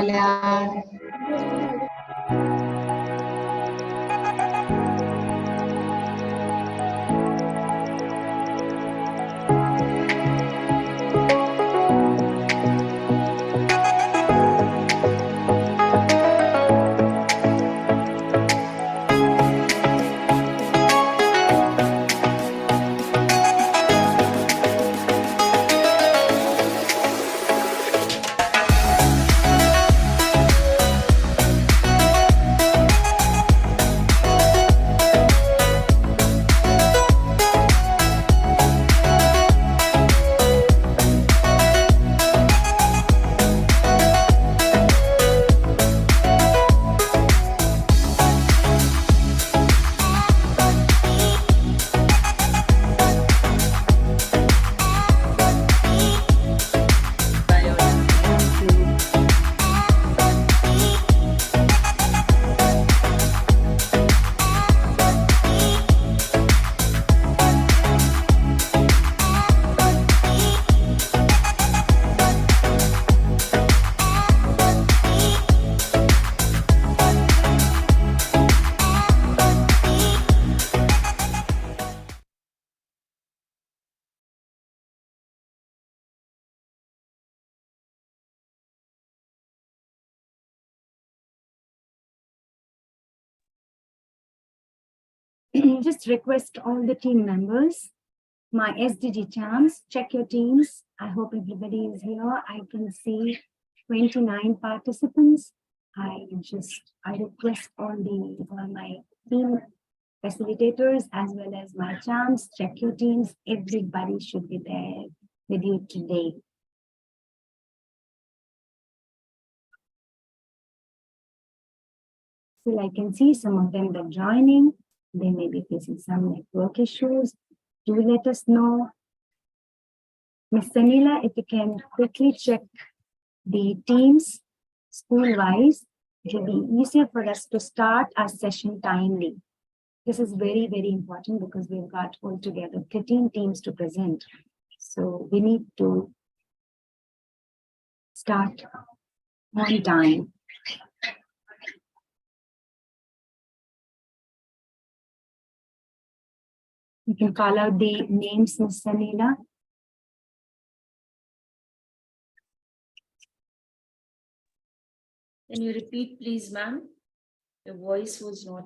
Kalyan. Just request all the team members, my SDG champs, check your teams. I hope everybody is here. I can see 29 participants. I request all my team facilitators as well as my champs, check your teams. Everybody should be there with you today. So I can see some of them are joining. They may be facing some network issues. Do let us know. Ms. Sanila, if you can quickly check the teams school-wise, it will be easier for us to start our session timely. This is very, very important because we've got altogether 13 teams to present. So we need to start on time. You can call out the names, Ms. Sanila. Can you repeat, please, ma'am? Your voice was not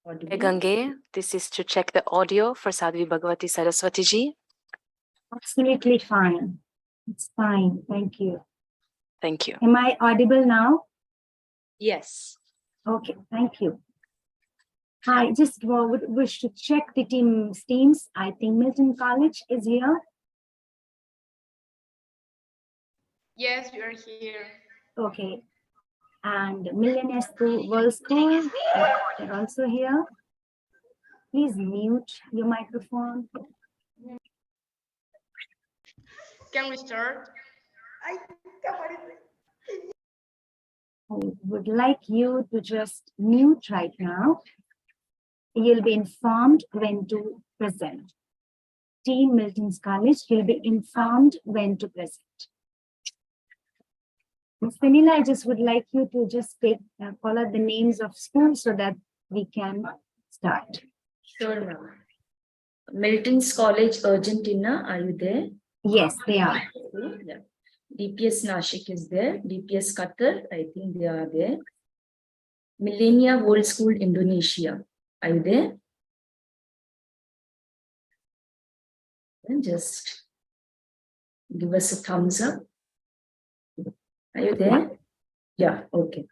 audible. Gange, this is to check the audio for Sadhvi Bhagavati Saraswati ji. Absolutely fine. It's fine. Thank you. Thank you. Am I audible now? Yes. Okay, thank you. I just would wish to check the teams. I think Milton College is here. Yes, we are here. Okay. And Millionaire School, World School, they're also here. Please mute your microphone. Can we start? I would like you to just mute right now. You'll be informed when to present. Team Milton's College will be informed when to present. Ms. Vanilla, I just would like you to just call out the names of schools so that we can start. Sure, ma'am. Milton's College, Argentina, are you there? Yes, they are. Yeah. DPS Nashik is there. DPS Qatar, I think they are there. Millennia World School, Indonesia. Are you there? And just give us a thumbs up. Are you there? Yeah, okay.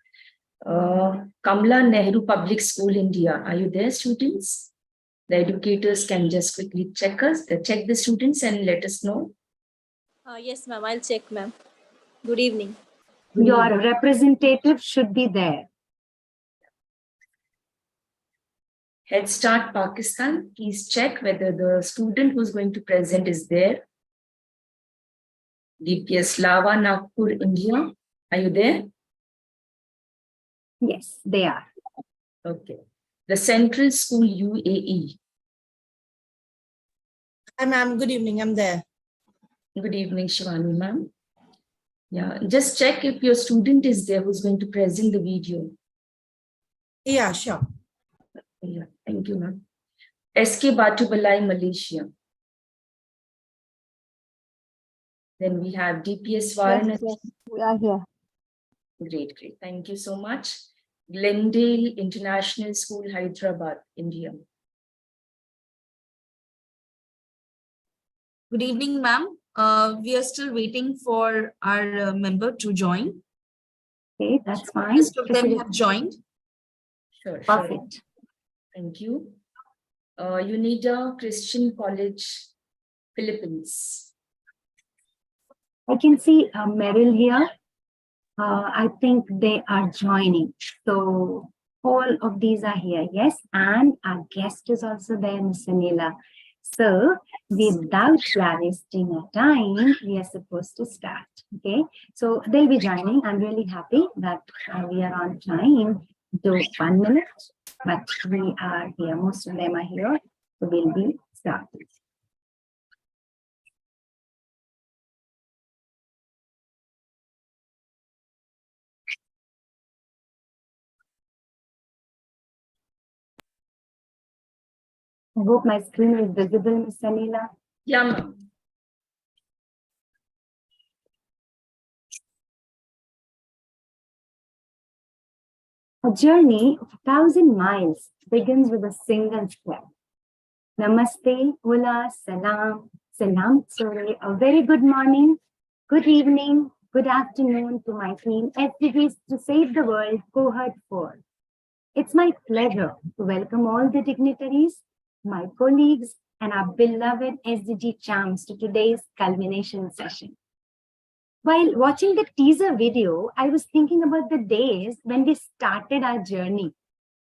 Kamla Nehru Public School, India. Are you there, students? The educators can just quickly check the students and let us know. Yes, ma'am. I'll check, ma'am. Good evening. Your representative should be there. Head Start Pakistan, please check whether the student who's going to present is there. DPS Lava, Nagpur, India. Are you there? Yes, they are. Okay. The Central School, UAE. Hi, ma'am. Good evening. I'm there. Good evening, Shivani, ma'am. Yeah, just check if your student is there who's going to present the video. Yeah, sure. Yeah, thank you, ma'am. SK Batubalai, Malaysia. Then we have DPS Varanasi. We are here. Great, great. Thank you so much. Glendale International School, Hyderabad, India. Good evening, ma'am. We are still waiting for our member to join. Okay, that's fine. Most of them have joined. Sure, Perfect. sure. Thank you. UNIDA Christian College, Philippines. I can see Meryl here. I think they are joining. So all of these are here, yes. And our guest is also there, Ms. Anila. So without wasting our time, we are supposed to start. Okay. So they'll be joining. I'm really happy that we are on time. Do 1 minute, but we are here. Most of them are here. So we'll be starting. I hope my screen is visible, Ms. Anila. Yeah, ma'am. A journey of 1,000 miles begins with a single step. Namaste, hola, salam, sorry. A very good morning, good evening, good afternoon to my team, SDGs to Save the World, Cohort 4. It's my pleasure to welcome all the dignitaries, my colleagues, and our beloved SDG champs to today's culmination session. While watching the teaser video, I was thinking about the days when we started our journey.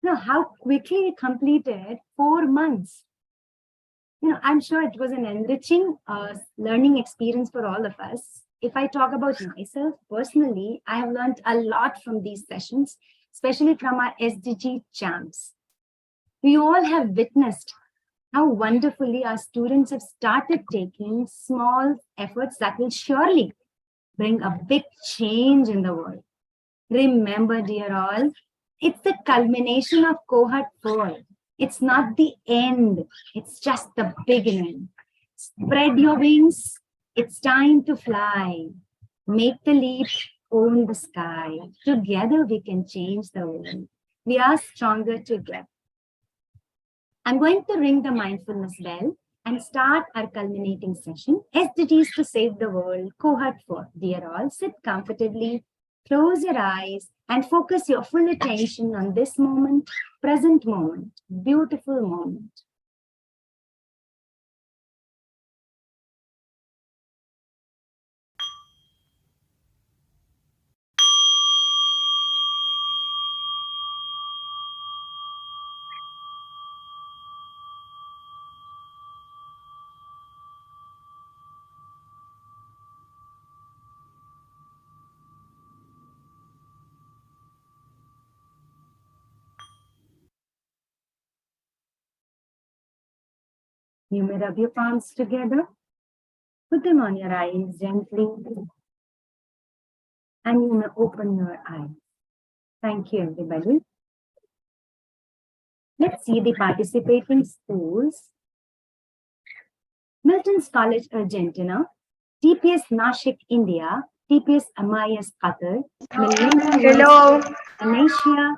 How quickly we completed 4 months. I'm sure it was an enriching learning experience for all of us. If I talk about myself personally, I have learned a lot from these sessions, especially from our SDG champs. We all have witnessed how wonderfully our students have started taking small efforts that will surely bring a big change in the world. Remember, dear all, it's the culmination of Cohort 4. It's not the end. It's just the beginning. Spread your wings. It's time to fly. Make the leap, own the sky. Together we can change the world. We are stronger together. I'm going to ring the mindfulness bell and start our culminating session. SDGs to Save the World, Cohort 4. Dear all, sit comfortably, close your eyes, and focus your full attention on this moment, present moment, beautiful moment. You may rub your palms together, put them on your eyes gently, and you may open your eyes. Thank you, everybody. Let's see the participating schools. Milton's College, Argentina, TPS Nashik, India, TPS Amayas, Qatar, Hello. Malaysia.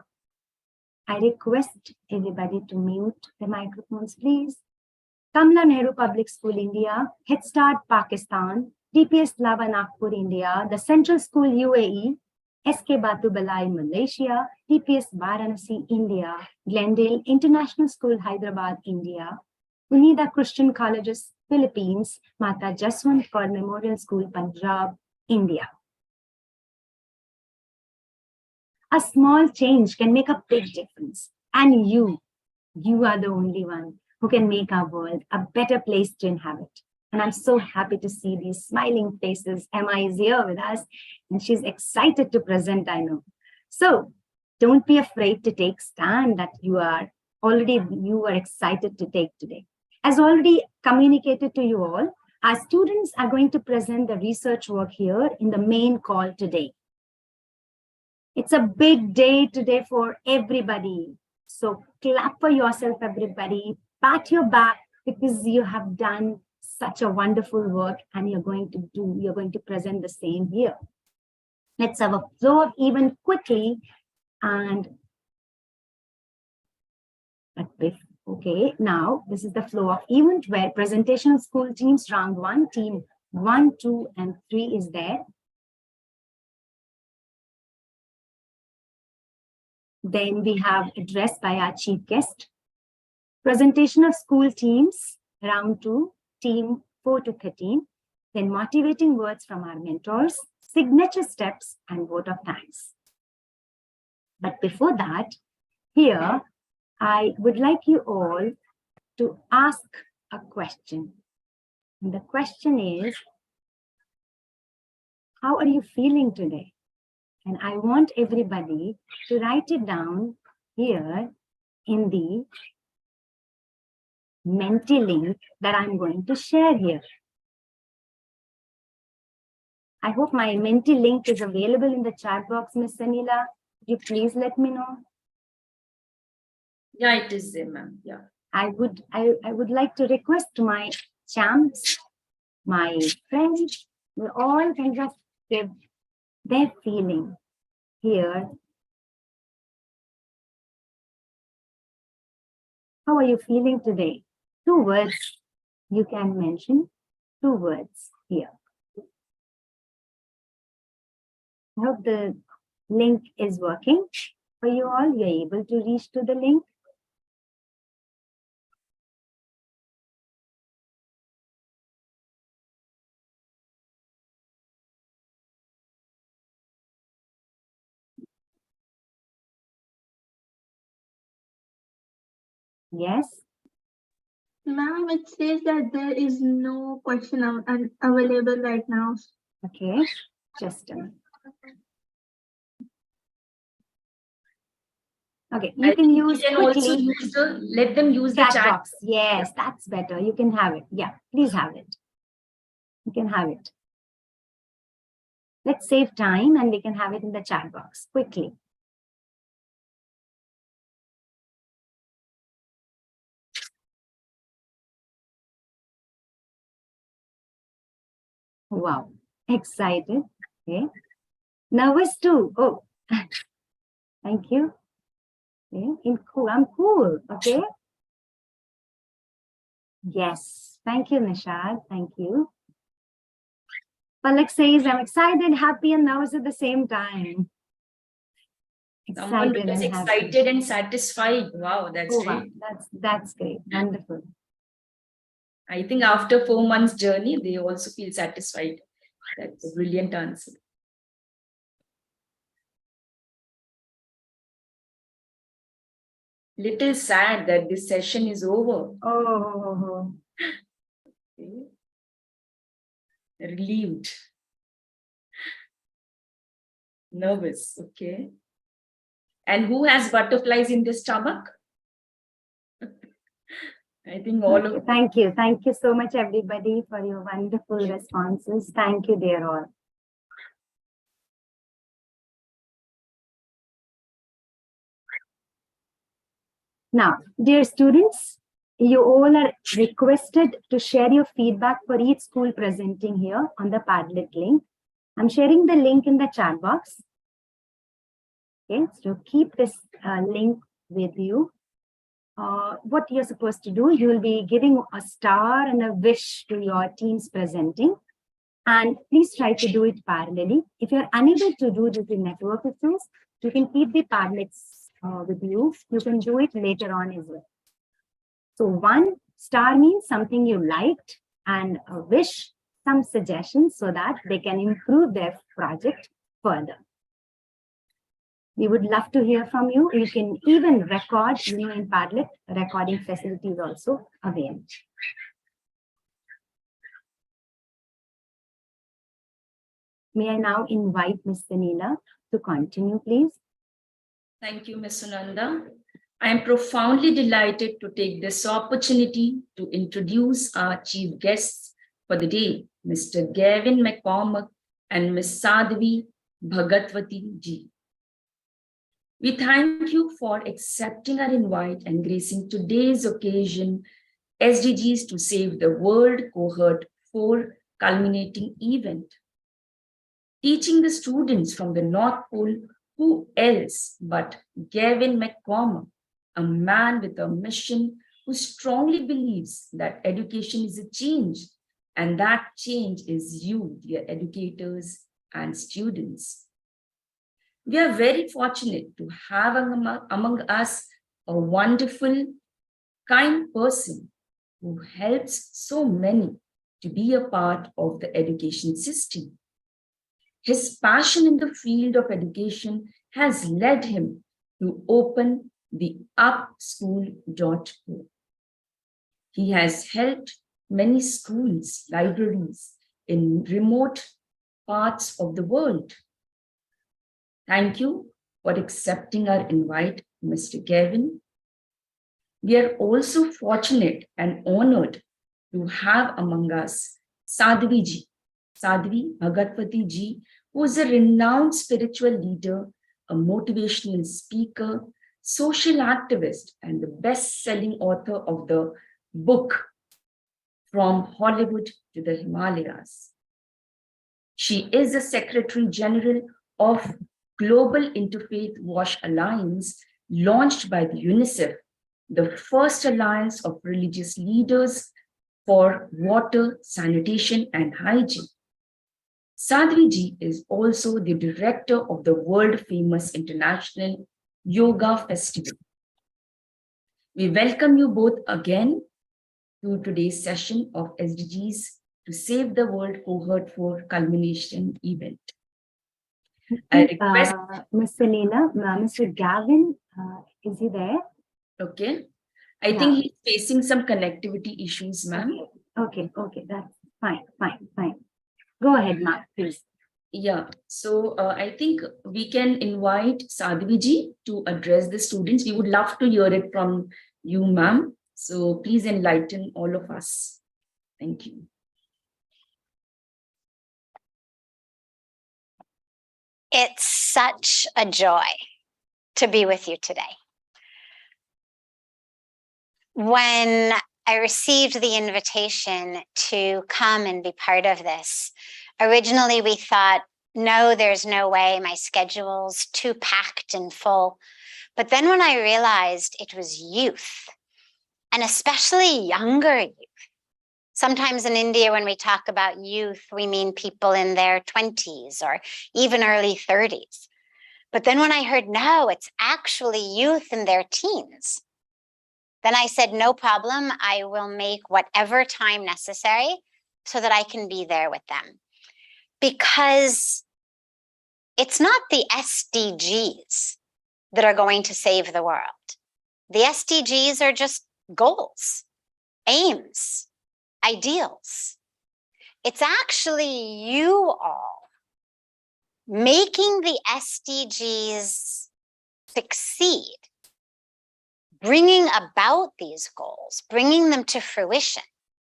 I request everybody to mute the microphones, please. Kamla Nehru Public School, India, Head Start, Pakistan, TPS Lava Nagpur, India, the Central School, UAE, SK Batubalai, Malaysia, TPS Varanasi, India, Glendale International School, Hyderabad, India, UNIDA Christian Colleges, Philippines, Mata Jaswant Kaur Memorial School, Punjab, India. A small change can make a big difference. And you are the only one who can make our world a better place to inhabit. And I'm so happy to see these smiling faces. Emma is here with us, and she's excited to present, I know. So don't be afraid to take stand that you are excited to take today. As already communicated to you all, Our students are going to present the research work here in the main call today. It's a big day today for everybody. So clap for yourself, everybody. Pat your back because you have done such a wonderful work and you're going to present the same here. Let's have a flow of event quickly. Okay, now this is the flow of event where presentation of school teams, round 1, team 1, 2, and 3 is there. Then we have address by our chief guest. Presentation of school teams, round 2, team 4 to 13. Then motivating words from our mentors, signature steps, and vote of thanks. But before that, here, I would like you all to ask a question. And the question is, how are you feeling today? And I want everybody to write it down here in the Menti link that I'm going to share here. I hope my Menti link is available in the chat box, Miss Sanila. Could you please let me know? Yeah, it is there, ma'am. Yeah. I would like to request to my champs, my friends, we all can just give their feeling here. How are you feeling today? 2 words you can mention, 2 words here. I hope the link is working for you all. You're able to reach to the link. Yes. Ma'am, it says that there is no question available right now. Okay, just a minute. Okay, you can use also quickly let them use the chat box. Yes, that's better. You can have it. Yeah, please have it. You can have it. Let's save time and we can have it in the chat box quickly. Wow, excited. Okay. Nervous too. Oh, thank you. Okay. I'm cool. Okay. Yes. Thank you, Nishad. Thank you. Palak says, I'm excited, happy, and nervous at the same time. Someone is excited and satisfied. Wow, that's great. Wow, that's great. Wonderful. I think after 4 months journey, they also feel satisfied. That's a brilliant answer. Little sad that this session is over. Oh. Okay. Relieved. Nervous. Okay. And who has butterflies in their stomach? I think all of. Thank you. Thank you so much, everybody, for your wonderful responses. Thank you, dear all. Now, dear students, you all are requested to share your feedback for each school presenting here on the Padlet link. I'm sharing the link in the chat box. Okay, so keep this link with you. What you're supposed to do, you will be giving a star and a wish to your teams presenting. And please try to do it parallelly. If you're unable to do this in network issues, you can keep the Padlets with you. You can do it later on as well. So 1 star means something you liked, and a wish, some suggestions so that they can improve their project further. We would love to hear from you. You can even record, in Padlet, recording facilities also available. May I now invite Ms. Sanila to continue, please? Thank you, Ms. Sunanda. I am profoundly delighted to take this opportunity to introduce our chief guests for the day, Mr. Gavin McCormack and Ms. Sadhvi Bhagatwati ji. We thank you for accepting our invite and gracing today's occasion, SDGs to Save the World Cohort 4 culminating event. Teaching the students from the North Pole, who else but Gavin McCormack, a man with a mission who strongly believes that education is a change, and that change is you, dear educators and students. We are very fortunate to have among us a wonderful, kind person who helps so many to be a part of the education system. His passion in the field of education has led him to open the upschool.co. He has helped many schools, libraries in remote parts of the world. Thank you for accepting our invite, Mr. Gavin. We are also fortunate and honored to have among us Sadhvi ji, Sadhvi Bhagatwati ji, who is a renowned spiritual leader, a motivational speaker, social activist, and the best-selling author of the book From Hollywood to the Himalayas. She is the Secretary General of Global Interfaith Wash Alliance, launched by the UNICEF, the first alliance of religious leaders for water, sanitation, and hygiene. Sadhvi ji is also the director of the world-famous International Yoga Festival. We welcome you both again to today's session of SDGs to Save the World Cohort 4 culmination event. I request Ms. Selena, Mr. Gavin, is he there? Okay. I think he's facing some connectivity issues, ma'am. Okay, that's fine. Go ahead, ma'am, please. Yeah, so I think we can invite Sadhvi ji to address the students. We would love to hear it from you, ma'am. So please enlighten all of us. Thank you. It's such a joy to be with you today. When I received the invitation to come and be part of this, originally we thought, no, there's no way, my schedule's too packed and full. But then when I realized it was youth, and especially younger youth, sometimes in India, when we talk about youth, we mean people in their 20s or even early 30s. But then when I heard, no, it's actually youth in their teens, then I said, no problem. I will make whatever time necessary so that I can be there with them. Because it's not the SDGs that are going to save the world. The SDGs are just goals, aims, ideals. It's actually you all making the SDGs succeed, bringing about these goals, bringing them to fruition.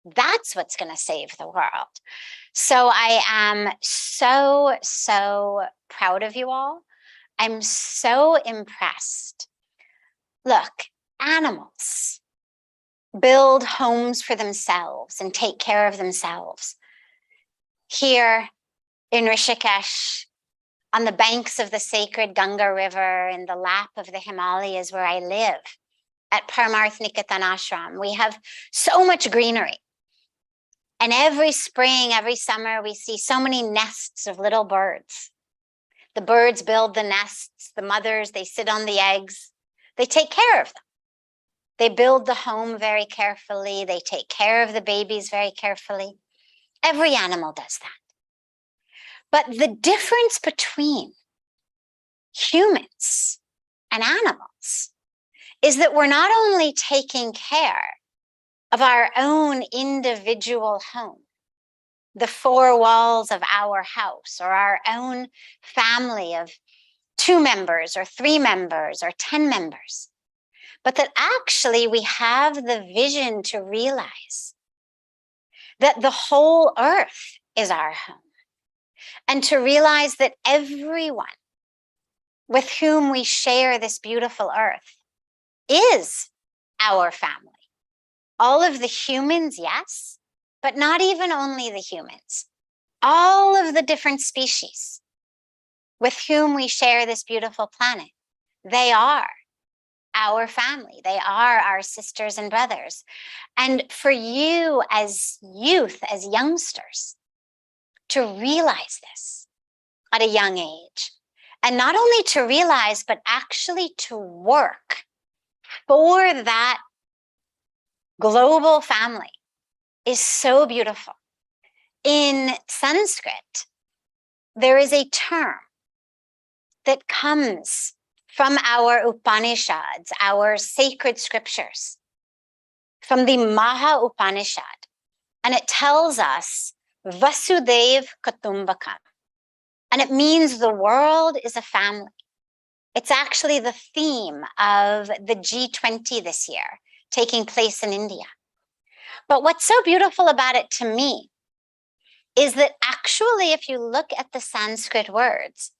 That's what's going to save the world. So I am so proud of you all. I'm so impressed. Look, animals build homes for themselves and take care of themselves. Here in Rishikesh, on the banks of the sacred Ganga River, in the lap of the Himalayas where I live, at Paramarth Niketan Ashram, we have so much greenery. And every spring, every summer, we see so many nests of little birds. The birds build the nests, the mothers, they sit on the eggs, they take care of them. They build the home very carefully, they take care of the babies very carefully. Every animal does that. But the difference between humans and animals is that we're not only taking care of our own individual home, the four walls of our house, or our own family of 2 members or 3 members or 10 members, but that actually we have the vision to realize that the whole earth is our home, and to realize that everyone with whom we share this beautiful earth is our family. All of the humans, yes, but not even only the humans. All of the different species with whom we share this beautiful planet, they are our family. They are our sisters and brothers. And for you as youth, as youngsters, to realize this at a young age, and not only to realize, but actually to work for that global family is so beautiful. In Sanskrit, there is a term that comes from our Upanishads, our sacred scriptures, from the Maha Upanishad, and it tells us Vasudev Kutumbakam, and it means the world is a family. It's actually the theme of the G20 this year, taking place in India. But what's so beautiful about it to me is that actually, if you look at the Sanskrit words,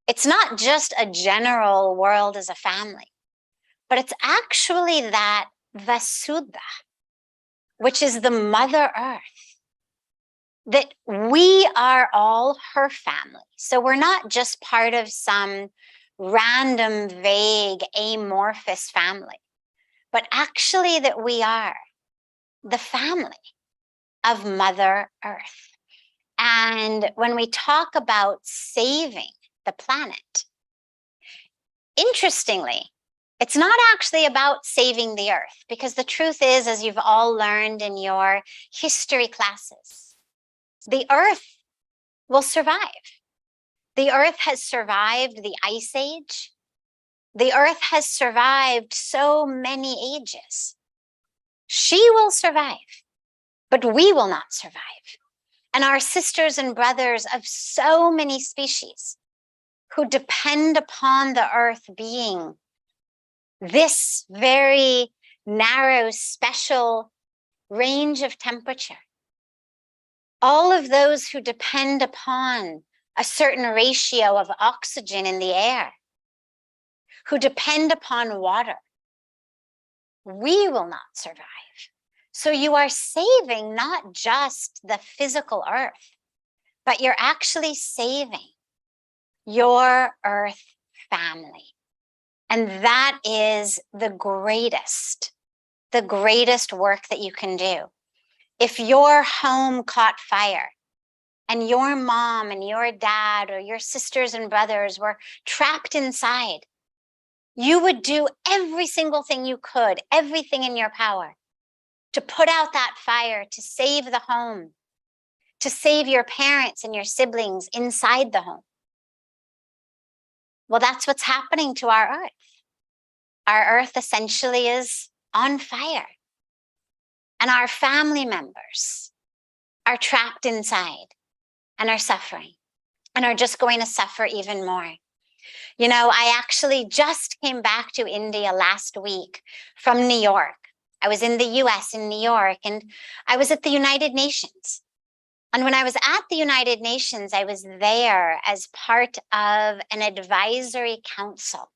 it's not just a general world as a family, but it's actually that Vasudha, which is the Mother Earth, that we are all her family. So we're not just part of some random, vague, amorphous family, but actually that we are the family of Mother Earth. And when we talk about saving the planet, interestingly, it's not actually about saving the earth, because the truth is, as you've all learned in your history classes, the earth will survive. The earth has survived the ice age. The earth has survived so many ages. She will survive, but we will not survive. And our sisters and brothers of so many species who depend upon the earth being this very narrow, special range of temperature. All of those who depend upon a certain ratio of oxygen in the air, who depend upon water, we will not survive. So you are saving not just the physical earth, but you're actually saving your earth family. And that is the greatest work that you can do. If your home caught fire and your mom and your dad or your sisters and brothers were trapped inside, you would do every single thing you could, everything in your power, to put out that fire, to save the home, to save your parents and your siblings inside the home. Well, that's what's happening to our earth. Our earth essentially is on fire. And our family members are trapped inside and are suffering and are just going to suffer even more. You know, I actually just came back to India last week from New York. I was in the US in New York, and I was at the United Nations. And when I was at the United Nations, I was there as part of an advisory council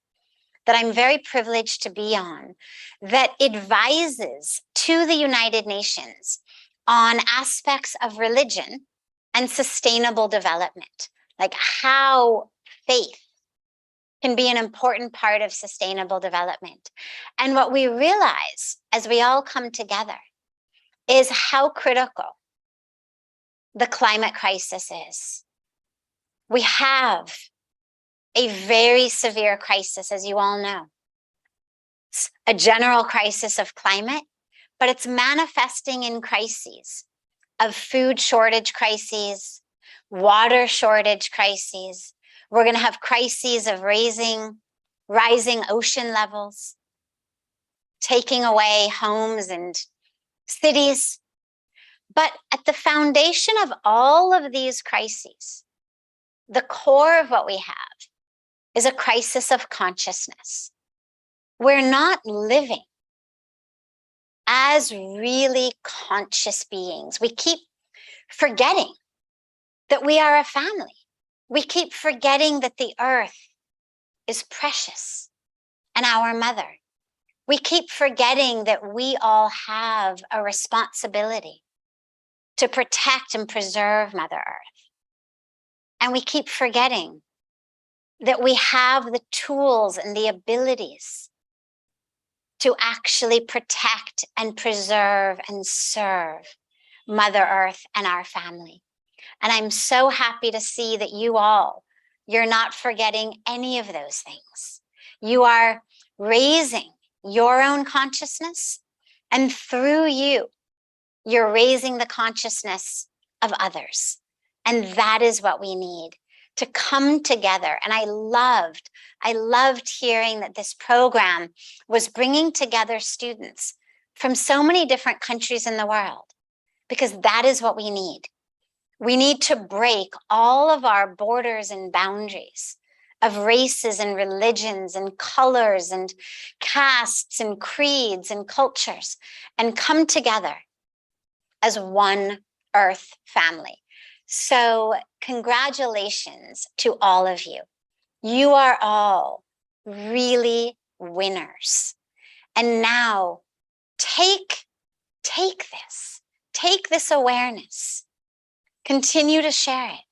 that I'm very privileged to be on, that advises to the United Nations on aspects of religion and sustainable development, like how faith can be an important part of sustainable development. And what we realize as we all come together is how critical the climate crisis is. We have a very severe crisis, as you all know. It's a general crisis of climate, but it's manifesting in crises of food shortage crises, water shortage crises. We're going to have crises of rising ocean levels, taking away homes and cities. But at the foundation of all of these crises, the core of what we have is a crisis of consciousness. We're not living as really conscious beings. We keep forgetting that we are a family. We keep forgetting that the earth is precious and our mother. We keep forgetting that we all have a responsibility to protect and preserve Mother Earth. And we keep forgetting that we have the tools and the abilities to actually protect and preserve and serve Mother Earth and our family. And I'm so happy to see that you're not forgetting any of those things. You are raising your own consciousness, and through you, you're raising the consciousness of others. And that is what we need, to come together. And I loved hearing that this program was bringing together students from so many different countries in the world, because that is what we need. We need to break all of our borders and boundaries of races and religions and colors and castes and creeds and cultures, and come together as one Earth family. So congratulations to all of you. You are all really winners. And now take this awareness, continue to share it.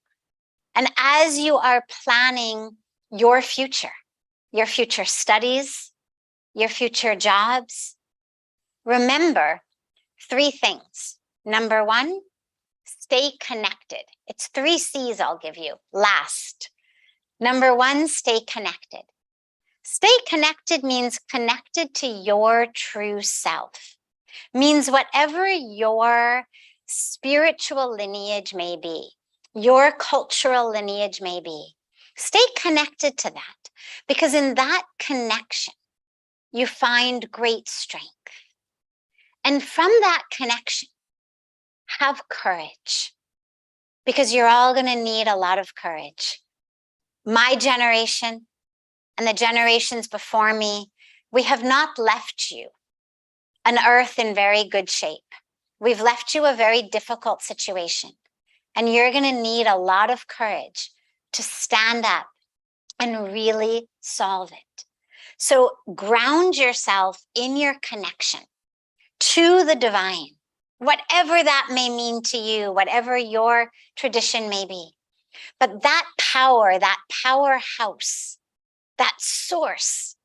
And as you are planning your future studies, your future jobs, remember 3 things. Number 1, stay connected. It's 3 C's I'll give you last. Number 1, stay connected. Stay connected means connected to your true self. Means whatever your spiritual lineage may be, your cultural lineage may be, stay connected to that, because in that connection, you find great strength. And from that connection, have courage, because you're all going to need a lot of courage. My generation and the generations before me, we have not left you an earth in very good shape. We've left you a very difficult situation, and you're going to need a lot of courage to stand up and really solve it. So ground yourself in your connection to the divine, whatever that may mean to you, whatever your tradition may be. But that power, that powerhouse, that source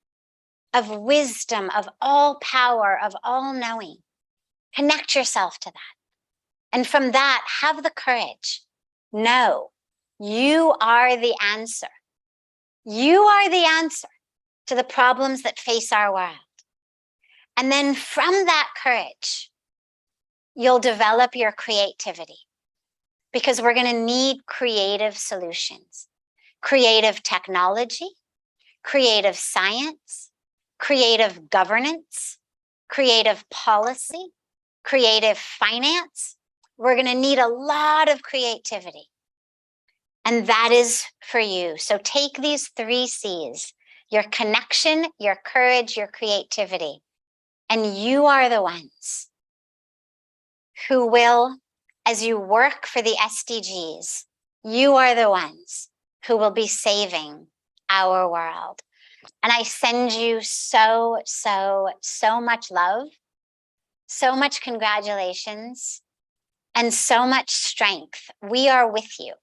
of wisdom, of all power, of all knowing, connect yourself to that. And from that, have the courage. No, you are the answer. You are the answer to the problems that face our world. And then from that courage, you'll develop your creativity, because we're going to need creative solutions, creative technology, creative science, creative governance, creative policy, creative finance. We're going to need a lot of creativity. And that is for you. So take these 3 C's, your connection, your courage, your creativity, and you are the ones who will, as you work for the SDGs, you are the ones who will be saving our world. And I send you so much love, so much congratulations, and so much strength. We are with you,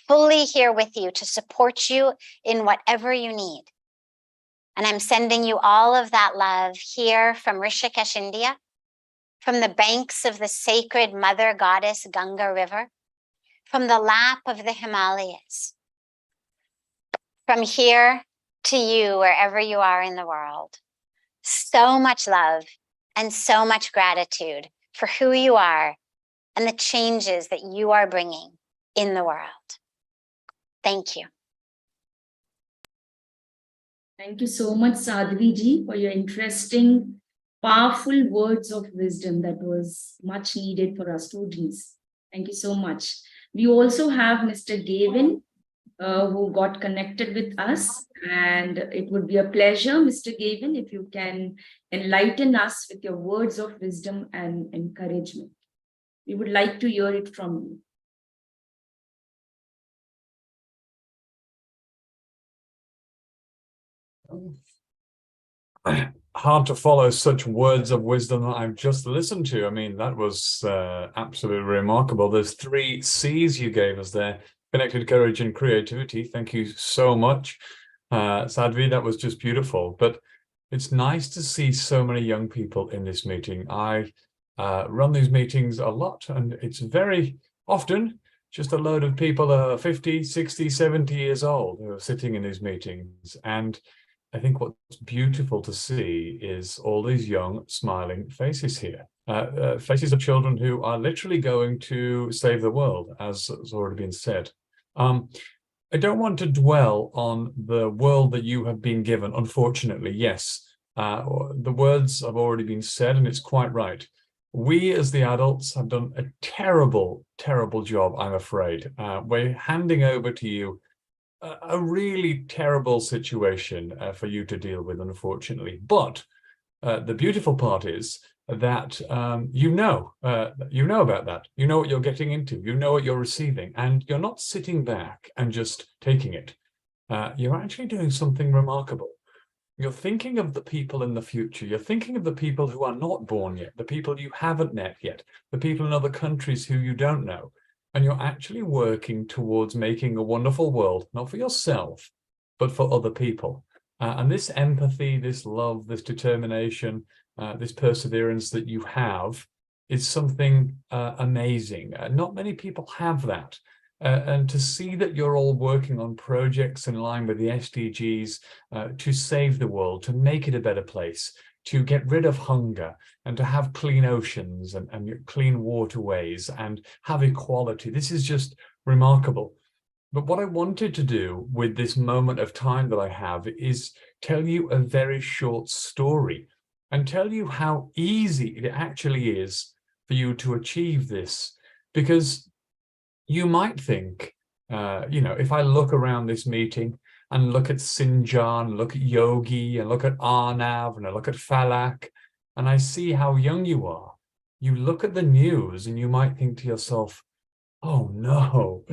fully here with you to support you in whatever you need. And I'm sending you all of that love here from Rishikesh, India, from the banks of the sacred Mother Goddess Ganga River, from the lap of the Himalayas, from here to you, wherever you are in the world. So much love and so much gratitude for who you are and the changes that you are bringing in the world. Thank you. Thank you so much, Sadhvi ji, for your interesting, powerful words of wisdom that was much needed for our students. Thank you so much. We also have Mr. Gavin who got connected with us. And it would be a pleasure, Mr. Gavin, if you can enlighten us with your words of wisdom and encouragement. We would like to hear it from you. Hard to follow such words of wisdom that I've just listened to. I mean, that was absolutely remarkable. There's 3 C's you gave us there: connected, courage, and creativity. Thank you so much, Sadhvi. That was just beautiful. But it's nice to see so many young people in this meeting. I run these meetings a lot, and it's very often just a load of people that are 50, 60, 70 years old who are sitting in these meetings. And I think what's beautiful to see is all these young, smiling faces here. Faces of children who are literally going to save the world, as has already been said. I don't want to dwell on the world that you have been given, unfortunately. Yes, the words have already been said, and it's quite right. We as the adults have done a terrible, terrible job, I'm afraid. We're handing over to you a really terrible situation for you to deal with, unfortunately. But the beautiful part is that you know about that. You know what you're getting into. You know what you're receiving, and you're not sitting back and just taking it. You're actually doing something remarkable. You're thinking of the people in the future. You're thinking of the people who are not born yet, the people you haven't met yet, the people in other countries who you don't know. And you're actually working towards making a wonderful world, not for yourself, but for other people. And this empathy, this love, this determination, this perseverance that you have is something amazing. Not many people have that. And to see that you're all working on projects in line with the SDGs to save the world, to make it a better place, to get rid of hunger, and to have clean oceans and clean waterways and have equality. This is just remarkable. But what I wanted to do with this moment of time that I have is tell you a very short story and tell you how easy it actually is for you to achieve this. Because you might think, if I look around this meeting and look at Sinjan, look at Yogi, and look at Arnav, and I look at Falak, and I see how young you are, you look at the news and you might think to yourself, oh no,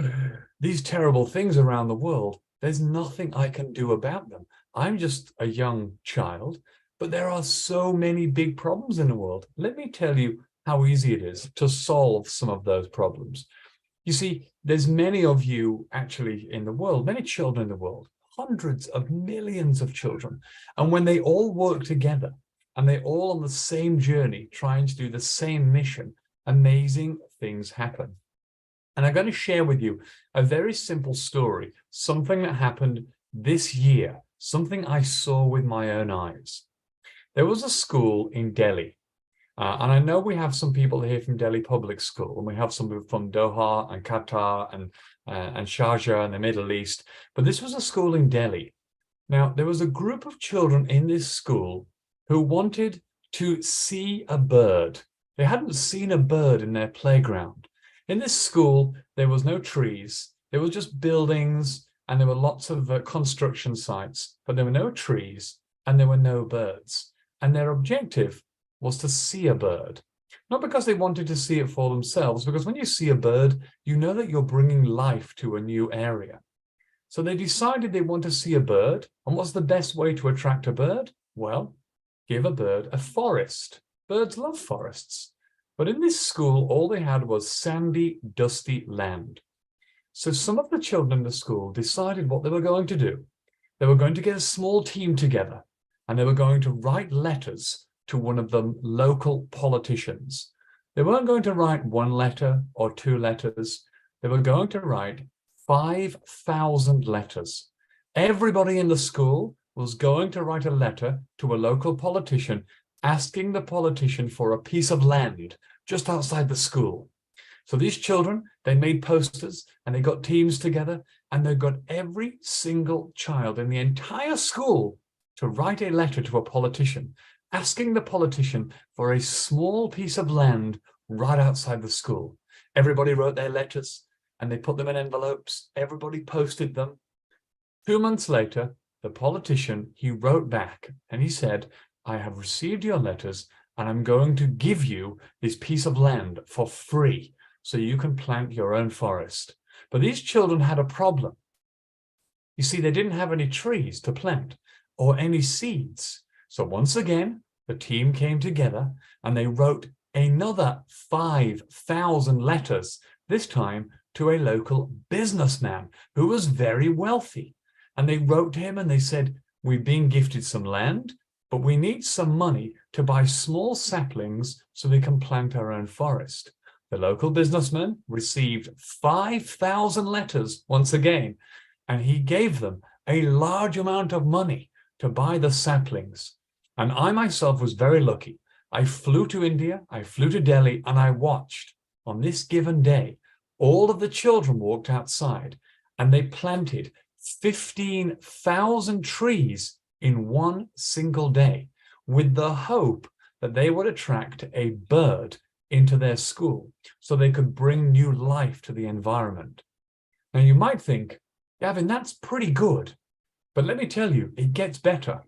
these terrible things around the world, there's nothing I can do about them. I'm just a young child, but there are so many big problems in the world. Let me tell you how easy it is to solve some of those problems. You see, there's many of you actually in the world, many children in the world, hundreds of millions of children. And when they all work together and they're all on the same journey, trying to do the same mission, amazing things happen. And I'm going to share with you a very simple story, something that happened this year, something I saw with my own eyes. There was a school in Delhi. And I know we have some people here from Delhi Public School, and we have some people from Doha and Qatar and Sharjah and the Middle East. But this was a school in Delhi. Now, there was a group of children in this school who wanted to see a bird. They hadn't seen a bird in their playground. In this school, there was no trees. There was just buildings, and there were lots of construction sites, but there were no trees and there were no birds. And their objective was to see a bird, not because they wanted to see it for themselves, because when you see a bird, you know that you're bringing life to a new area. So they decided they want to see a bird. And what's the best way to attract a bird? Well, give a bird a forest. Birds love forests. But in this school, all they had was sandy, dusty land. So some of the children in the school decided what they were going to do. They were going to get a small team together, and they were going to write letters to one of the local politicians. They weren't going to write 1 letter or 2 letters. They were going to write 5,000 letters. Everybody in the school was going to write a letter to a local politician, asking the politician for a piece of land just outside the school. So these children, they made posters and they got teams together, and they got every single child in the entire school to write a letter to a politician, asking the politician for a small piece of land right outside the school. Everybody wrote their letters and they put them in envelopes. Everybody posted them. 2 months later, the politician, he wrote back and he said, I have received your letters and I'm going to give you this piece of land for free so you can plant your own forest. But these children had a problem. You see, they didn't have any trees to plant or any seeds. So once again, the team came together and they wrote another 5,000 letters, this time to a local businessman who was very wealthy. And they wrote to him and they said, we've been gifted some land, but we need some money to buy small saplings so we can plant our own forest. The local businessman received 5,000 letters once again, and he gave them a large amount of money to buy the saplings. And I myself was very lucky. I flew to India, I flew to Delhi, and I watched on this given day, all of the children walked outside and they planted 15,000 trees in one single day with the hope that they would attract a bird into their school so they could bring new life to the environment. Now you might think, Gavin, that's pretty good, but let me tell you, it gets better.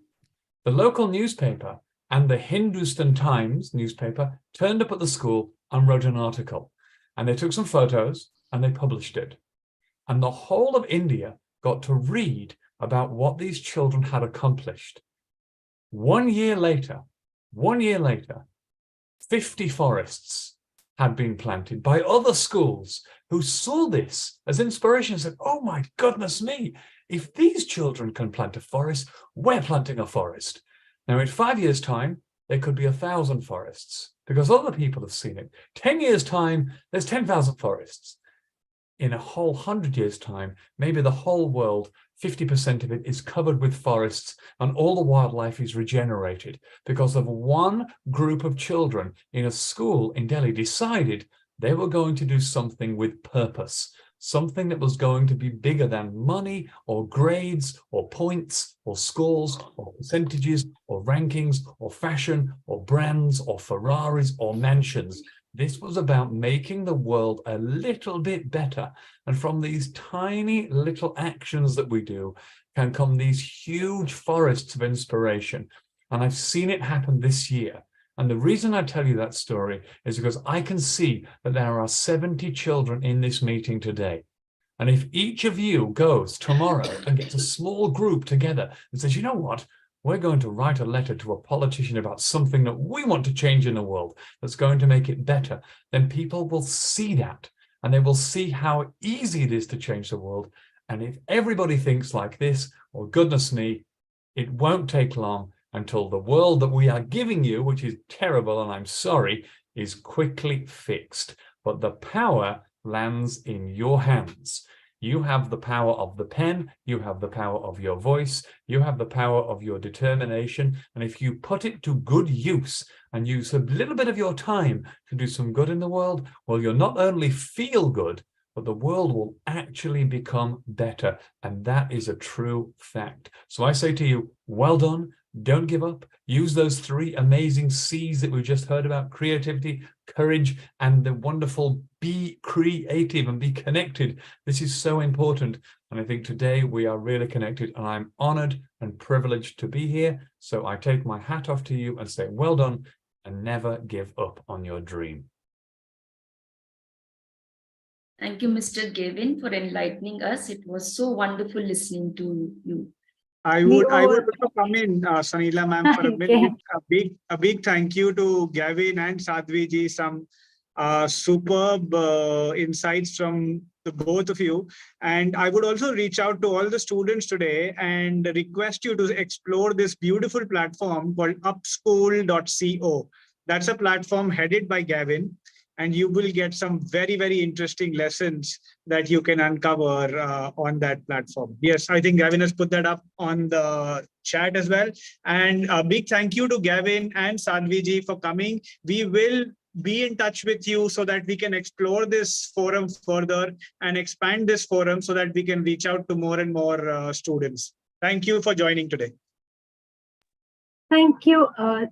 The local newspaper and the Hindustan Times newspaper turned up at the school and wrote an article, and they took some photos and they published it. And the whole of India got to read about what these children had accomplished. 1 year later, 50 forests had been planted by other schools who saw this as inspiration and said, oh my goodness me, if these children can plant a forest, we're planting a forest. Now in 5 years' time, there could be 1,000 forests because other people have seen it. 10 years' time, there's 10,000 forests. In a whole 100 years' time, maybe the whole world, 50% of it is covered with forests and all the wildlife is regenerated because of one group of children in a school in Delhi decided they were going to do something with purpose, something that was going to be bigger than money or grades or points or scores or percentages or rankings or fashion or brands or Ferraris or mansions. This was about making the world a little bit better. And from these tiny little actions that we do can come these huge forests of inspiration. And I've seen it happen this year. And the reason I tell you that story is because I can see that there are 70 children in this meeting today. And if each of you goes tomorrow and gets a small group together and says, you know what? We're going to write a letter to a politician about something that we want to change in the world that's going to make it better, then people will see that and they will see how easy it is to change the world. And if everybody thinks like this, well, goodness me, it won't take long until the world that we are giving you, which is terrible, and I'm sorry, is quickly fixed. But the power lands in your hands. You have the power of the pen, you have the power of your voice, you have the power of your determination. And if you put it to good use and use a little bit of your time to do some good in the world, well, you'll not only feel good, but the world will actually become better. And that is a true fact. So I say to you, well done. Don't give up. Use those 3 amazing C's that we just heard about: creativity, courage, and the wonderful be creative and be connected. This is so important. And I think today we are really connected, and I'm honored and privileged to be here. So I take my hat off to you and say, well done, and never give up on your dream. Thank you, Mr. Gavin, for enlightening us. It was so wonderful listening to you. I would also come in, Sanila ma'am, for a minute. A big thank you to Gavin and Sadhvi ji. Some superb insights from the both of you. And I would also reach out to all the students today and request you to explore this beautiful platform called upschool.co. That's a platform headed by Gavin. And you will get some very, very interesting lessons that you can uncover on that platform. Yes, I think Gavin has put that up on the chat as well. And a big thank you to Gavin and Sadhvi ji for coming. We will be in touch with you so that we can explore this forum further and expand this forum so that we can reach out to more and more students. Thank you for joining today. Thank you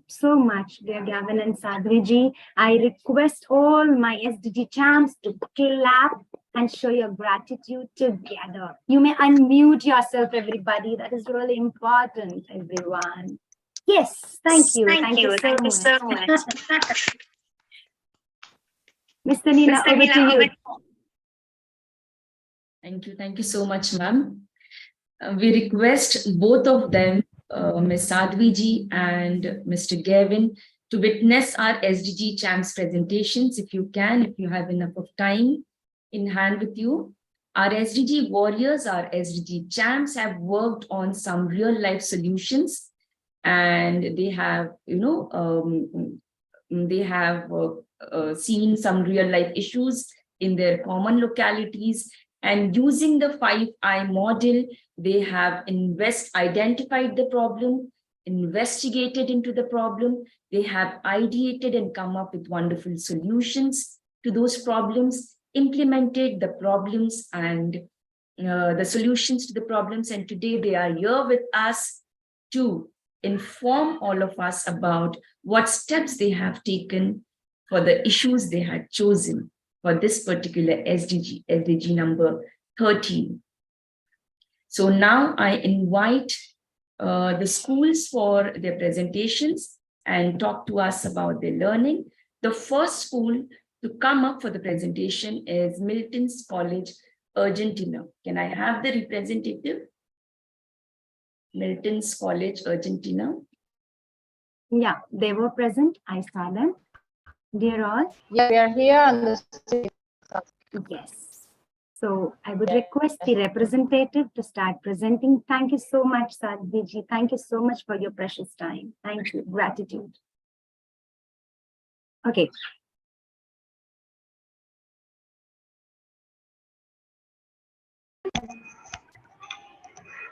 so much, dear Gavin and Sadhvi ji. I request all my SDG champs to clap and show your gratitude together. You may unmute yourself, everybody. That is really important, everyone. Yes, thank you. Thank you so much. Mr. Neela, over to you. Thank you so much, ma'am. We request both of them, Ms. Sadhviji and Mr. Gavin, to witness our SDG Champs presentations if you can, if you have enough of time in hand with you. Our SDG warriors, our SDG Champs have worked on some real life solutions, and they have, seen some real life issues in their common localities, and using the 5I model, they have identified the problem, investigated into the problem, they have ideated and come up with wonderful solutions to those problems, implemented the problems and the solutions to the problems, and today they are here with us to inform all of us about what steps they have taken for the issues they had chosen for this particular SDG number 13. So now I invite the schools for their presentations and talk to us about their learning. The first school to come up for the presentation is Milton's College, Argentina. Can I have the representative? Milton's College, Argentina. Yeah, they were present. I saw them. Dear all. Yeah, we are here on the stage. Yes. So I would request the representative to start presenting. Thank you so much, Sadhviji. Thank you so much for your precious time. Thank you. Gratitude. Okay.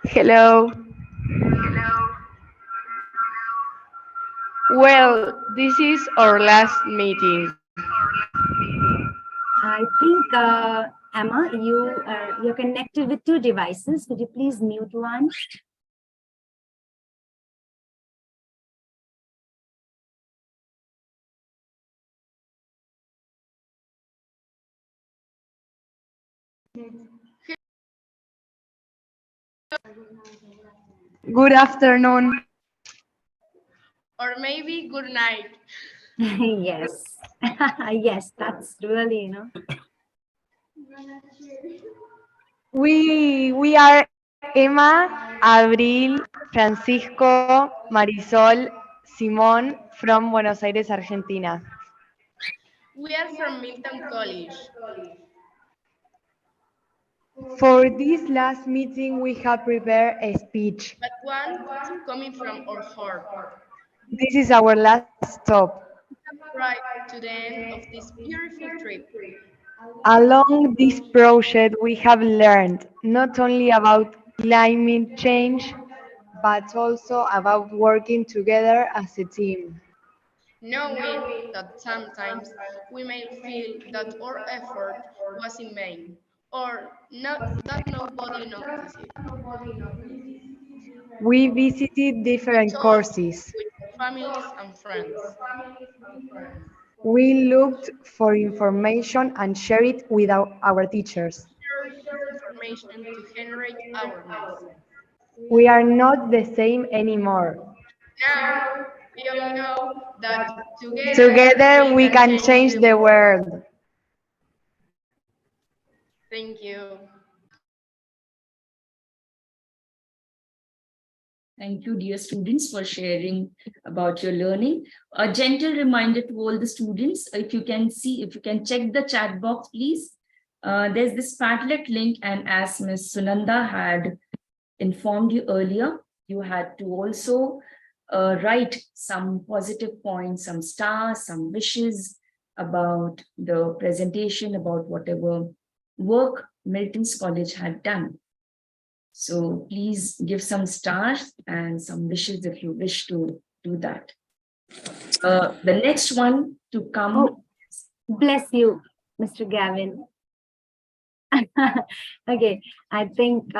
Hello. Well, this is our last meeting. I think, Emma, you're connected with two devices. Could you please mute one? Good afternoon. Or maybe good night. Yes. Yes, that's really, We are Emma, Abril, Francisco, Marisol, Simón from Buenos Aires, Argentina. We are from Milton College. For this last meeting, we have prepared a speech. But one coming from our heart. This is our last stop. Right to the end of this beautiful trip. Along this project, we have learned not only about climate change, but also about working together as a team. Knowing that sometimes we may feel that our effort was in vain, or that nobody noticed it. We visited different courses. With families and friends. We looked for information and shared it with our teachers. Share this information to generate awareness. We are not the same anymore. Now, we all know that Together we can change the world. Thank you. Thank you, dear students, for sharing about your learning. A gentle reminder to all the students, if you can check the chat box, please. There's this Padlet link, and as Ms. Sunanda had informed you earlier, you had to also write some positive points, some stars, some wishes about the presentation, about whatever work Milton's College had done. So please give some stars and some wishes if you wish to do that. The next one to come. Oh, bless you, Mr. Gavin. Okay, I think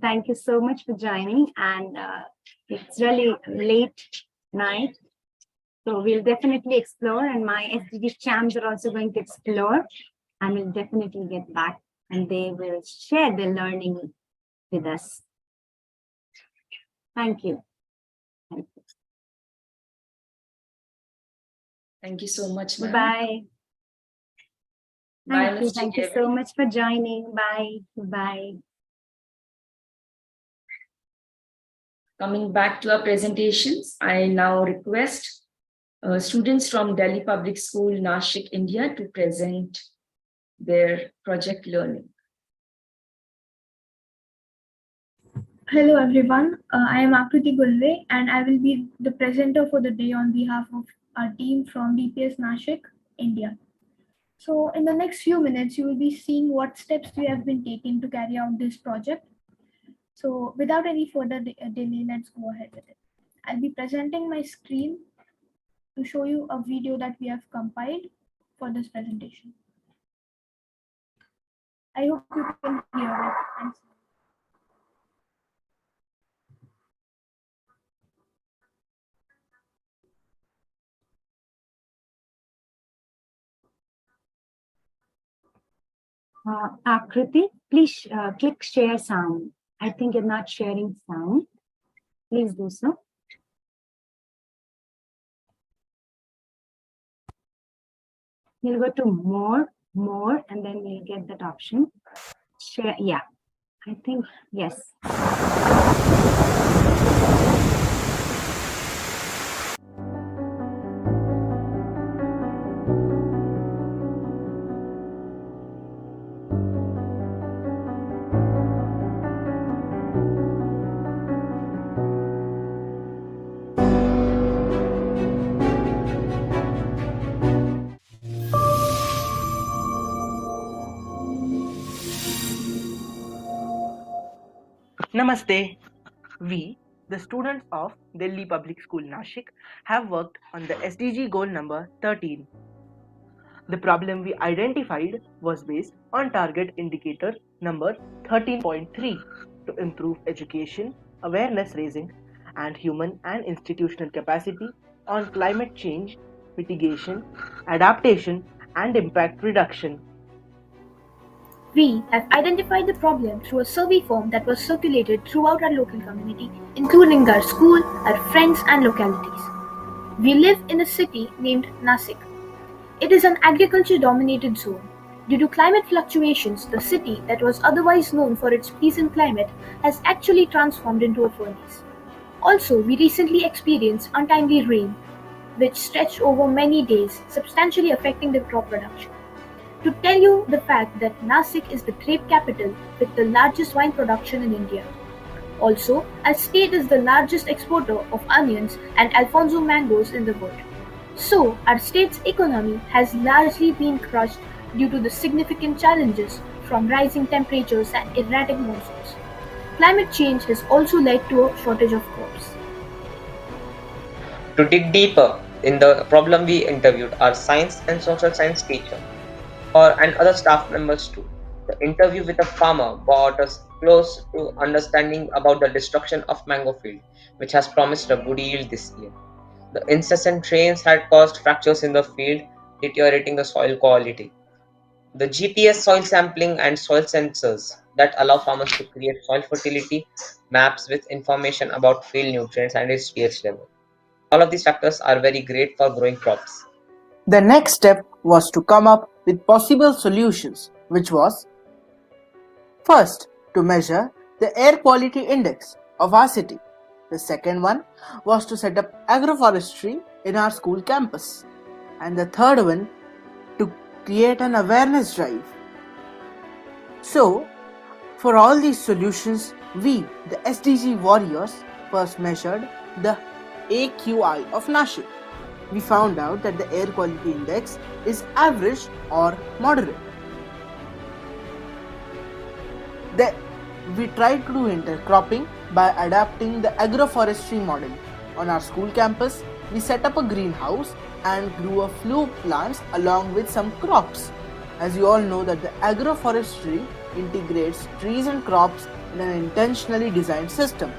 thank you so much for joining, and it's really late night, so we'll definitely explore, and my SDG champs are also going to explore, and we'll definitely get back and they will share their learning with us. Thank you. Thank you. Thank you so much, ma'am. Bye. Bye, Mr. Thank you Gavin. so much for joining. Bye. Bye. Coming back to our presentations, I now request students from Delhi Public School, Nashik, India to present their project learning. Hello everyone, I am Akriti Gulve and I will be the presenter for the day on behalf of our team from DPS Nashik, India. So in the next few minutes, you will be seeing what steps we have been taking to carry out this project. So without any further delay, let's go ahead with it. I'll be presenting my screen to show you a video that we have compiled for this presentation. I hope you can hear it. Thanks. Akriti, please click share sound. I think you're not sharing sound. Please do so. You'll go to more, and then we'll get that option. Share, yeah. I think, yes. Namaste. We, the students of Delhi Public School Nashik, have worked on the SDG goal number 13. The problem we identified was based on target indicator number 13.3 to improve education, awareness raising, and human and institutional capacity on climate change, mitigation, adaptation, and impact reduction. We have identified the problem through a survey form that was circulated throughout our local community, including our school, our friends, and localities. We live in a city named Nashik. It is an agriculture-dominated zone. Due to climate fluctuations, the city that was otherwise known for its pleasant climate has actually transformed into a furnace. Also, we recently experienced untimely rain, which stretched over many days, substantially affecting the crop production. To tell you the fact that Nashik is the grape capital with the largest wine production in India. Also, our state is the largest exporter of onions and Alfonso mangoes in the world. So, our state's economy has largely been crushed due to the significant challenges from rising temperatures and erratic monsoons. Climate change has also led to a shortage of crops. To dig deeper in the problem, we interviewed our science and social science teacher and other staff members too. The interview with a farmer brought us close to understanding about the destruction of mango field, which has promised a good yield this year. The incessant rains had caused fractures in the field, deteriorating the soil quality. The GPS soil sampling and soil sensors that allow farmers to create soil fertility maps with information about field nutrients and its pH level. All of these factors are very great for growing crops. The next step was to come up with possible solutions, which was first to measure the air quality index of our city. The second one was to set up agroforestry in our school campus. And the third one to create an awareness drive. So, for all these solutions, we, the SDG warriors, first measured the AQI of Nashik. We found out that the air quality index is average or moderate. Then we tried to do intercropping by adapting the agroforestry model. On our school campus, we set up a greenhouse and grew a few plants along with some crops. As you all know that the agroforestry integrates trees and crops in an intentionally designed system.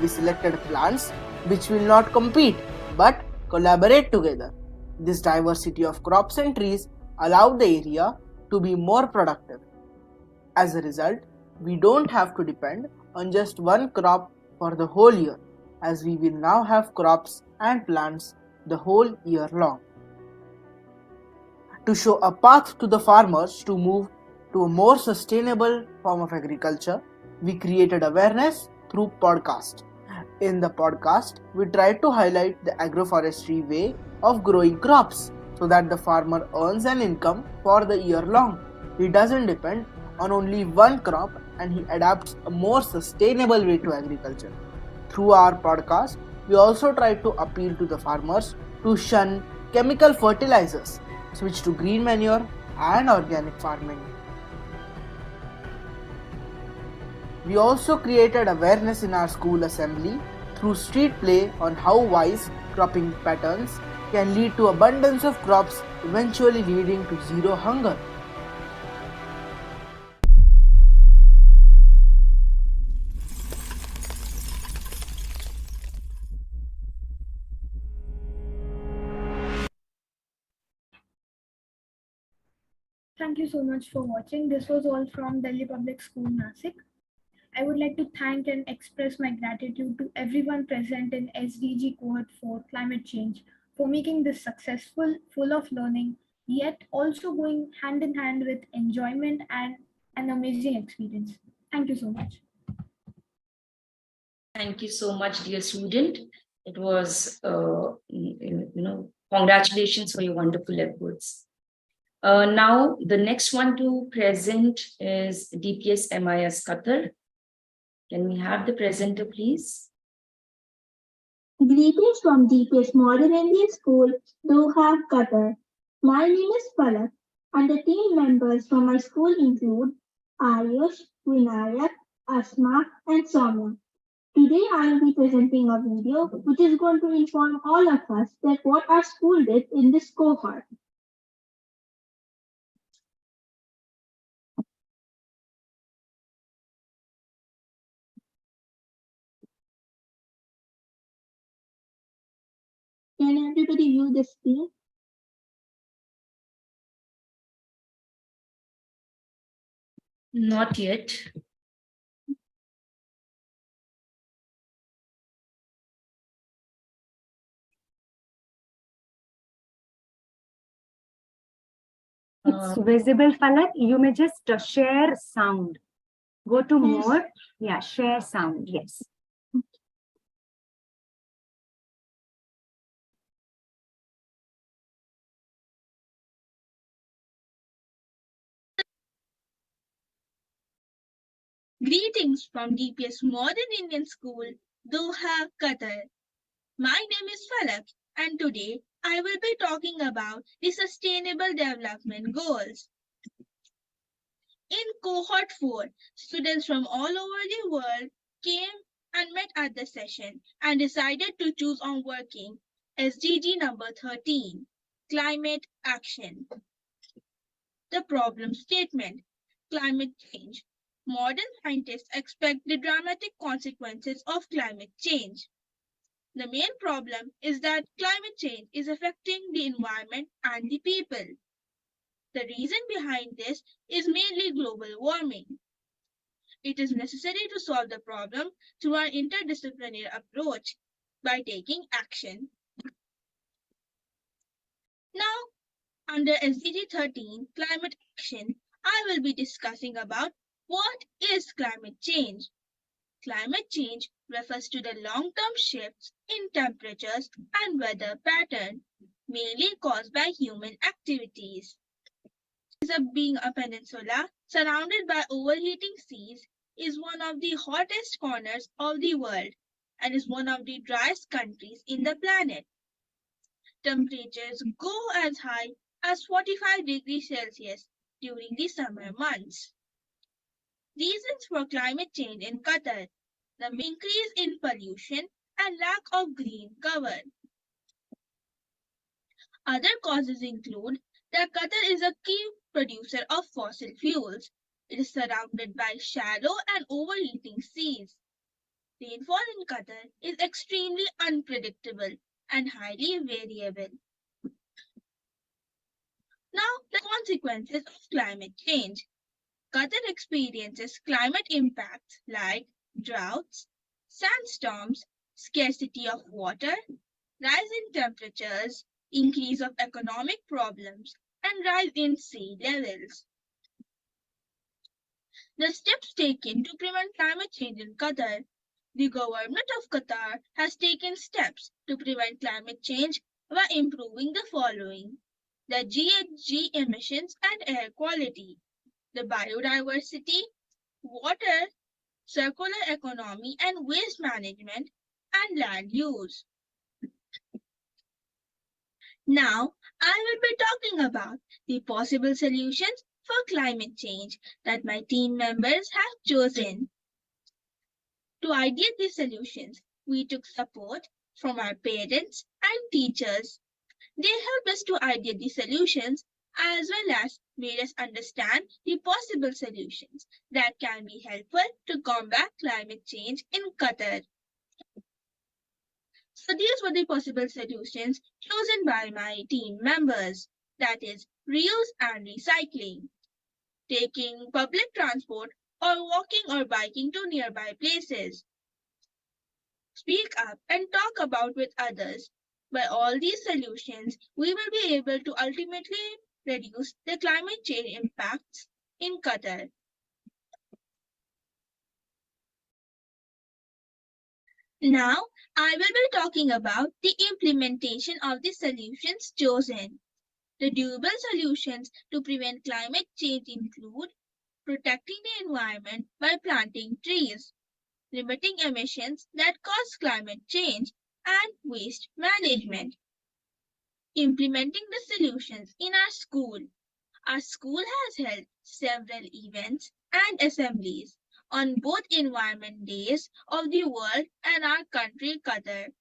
We selected plants which will not compete but collaborate together. This diversity of crops and trees allowed the area to be more productive. As a result, we don't have to depend on just one crop for the whole year, as we will now have crops and plants the whole year long. To show a path to the farmers to move to a more sustainable form of agriculture, we created awareness through podcast. In the podcast, we tried to highlight the agroforestry way of growing crops so that the farmer earns an income for the year long. He doesn't depend on only one crop and he adapts a more sustainable way to agriculture. Through our podcast, we also tried to appeal to the farmers to shun chemical fertilizers, switch to green manure and organic farming. We also created awareness in our school assembly through street play on how wise cropping patterns can lead to abundance of crops, eventually leading to zero hunger. Thank you so much for watching. This was all from Delhi Public School, Nashik. I would like to thank and express my gratitude to everyone present in SDG Cohort 4 Climate Change for making this successful, full of learning, yet also going hand in hand with enjoyment and an amazing experience. Thank you so much. Thank you so much, dear student. It was, congratulations for your wonderful efforts. Now, the next one to present is DPS MIS Qatar. Can we have the presenter, please? Greetings from DPS Modern Indian School, Doha, Qatar. My name is Palak, and the team members from my school include Ayush, Vinayak, Asma, and Soumya. Today I will be presenting a video which is going to inform all of us that what our school did in this cohort. Can everybody view the screen? Not yet. It's visible, Falak. You may just share sound. Go to more. Yeah, share sound. Yes. Greetings from DPS Modern Indian School, Doha, Qatar. My name is Falak, and today I will be talking about the Sustainable Development Goals. In Cohort 4, students from all over the world came and met at the session and decided to choose on working SDG number 13, Climate Action. The problem statement, climate change. Modern scientists expect the dramatic consequences of climate change. The main problem is that climate change is affecting the environment and the people. The reason behind this is mainly global warming. It is necessary to solve the problem through an interdisciplinary approach by taking action. Now, under SDG 13, Climate Action, I will be discussing about what is climate change. Climate change refers to the long-term shifts in temperatures and weather pattern, mainly caused by human activities. Being a peninsula surrounded by overheating seas is one of the hottest corners of the world and is one of the driest countries in the planet. Temperatures go as high as 45 degrees Celsius during the summer months. Reasons for climate change in Qatar: the increase in pollution and lack of green cover. Other causes include that Qatar is a key producer of fossil fuels. It is surrounded by shallow and overheating seas. Rainfall in Qatar is extremely unpredictable and highly variable. Now, the consequences of climate change. Qatar experiences climate impacts like droughts, sandstorms, scarcity of water, rise in temperatures, increase of economic problems, and rise in sea levels. The steps taken to prevent climate change in Qatar. The government of Qatar has taken steps to prevent climate change by improving the following: the GHG emissions and air quality, the biodiversity, water, circular economy and waste management, and land use. Now, I will be talking about the possible solutions for climate change that my team members have chosen. To ideate these solutions, we took support from our parents and teachers. They helped us to ideate the solutions as well as made us understand the possible solutions that can be helpful to combat climate change in Qatar. So these were the possible solutions chosen by my team members, that is, reuse and recycling, taking public transport or walking or biking to nearby places, speak up and talk about with others. By all these solutions, we will be able to ultimately reduce the climate change impacts in Qatar. Now, I will be talking about the implementation of the solutions chosen. The doable solutions to prevent climate change include protecting the environment by planting trees, limiting emissions that cause climate change, and waste management. Implementing the solutions in our school. Our school has held several events and assemblies on both Environment Days of the world and our country Qatar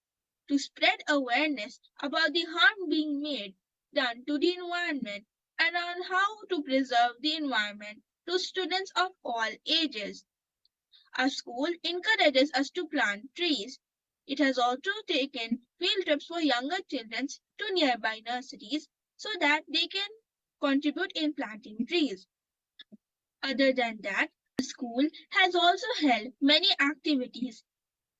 to spread awareness about the harm being done to the environment and on how to preserve the environment to students of all ages. Our school encourages us to plant trees. It has also taken field trips for younger children to nearby nurseries so that they can contribute in planting trees. Other than that, the school has also held many activities,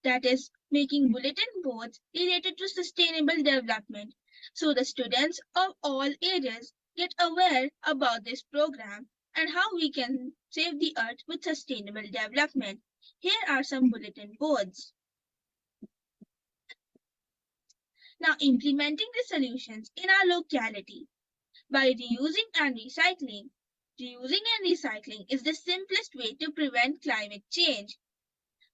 that is, making bulletin boards related to sustainable development, so the students of all ages get aware about this program and how we can save the earth with sustainable development. Here are some bulletin boards. Now, implementing the solutions in our locality. By reusing and recycling. Reusing and recycling is the simplest way to prevent climate change.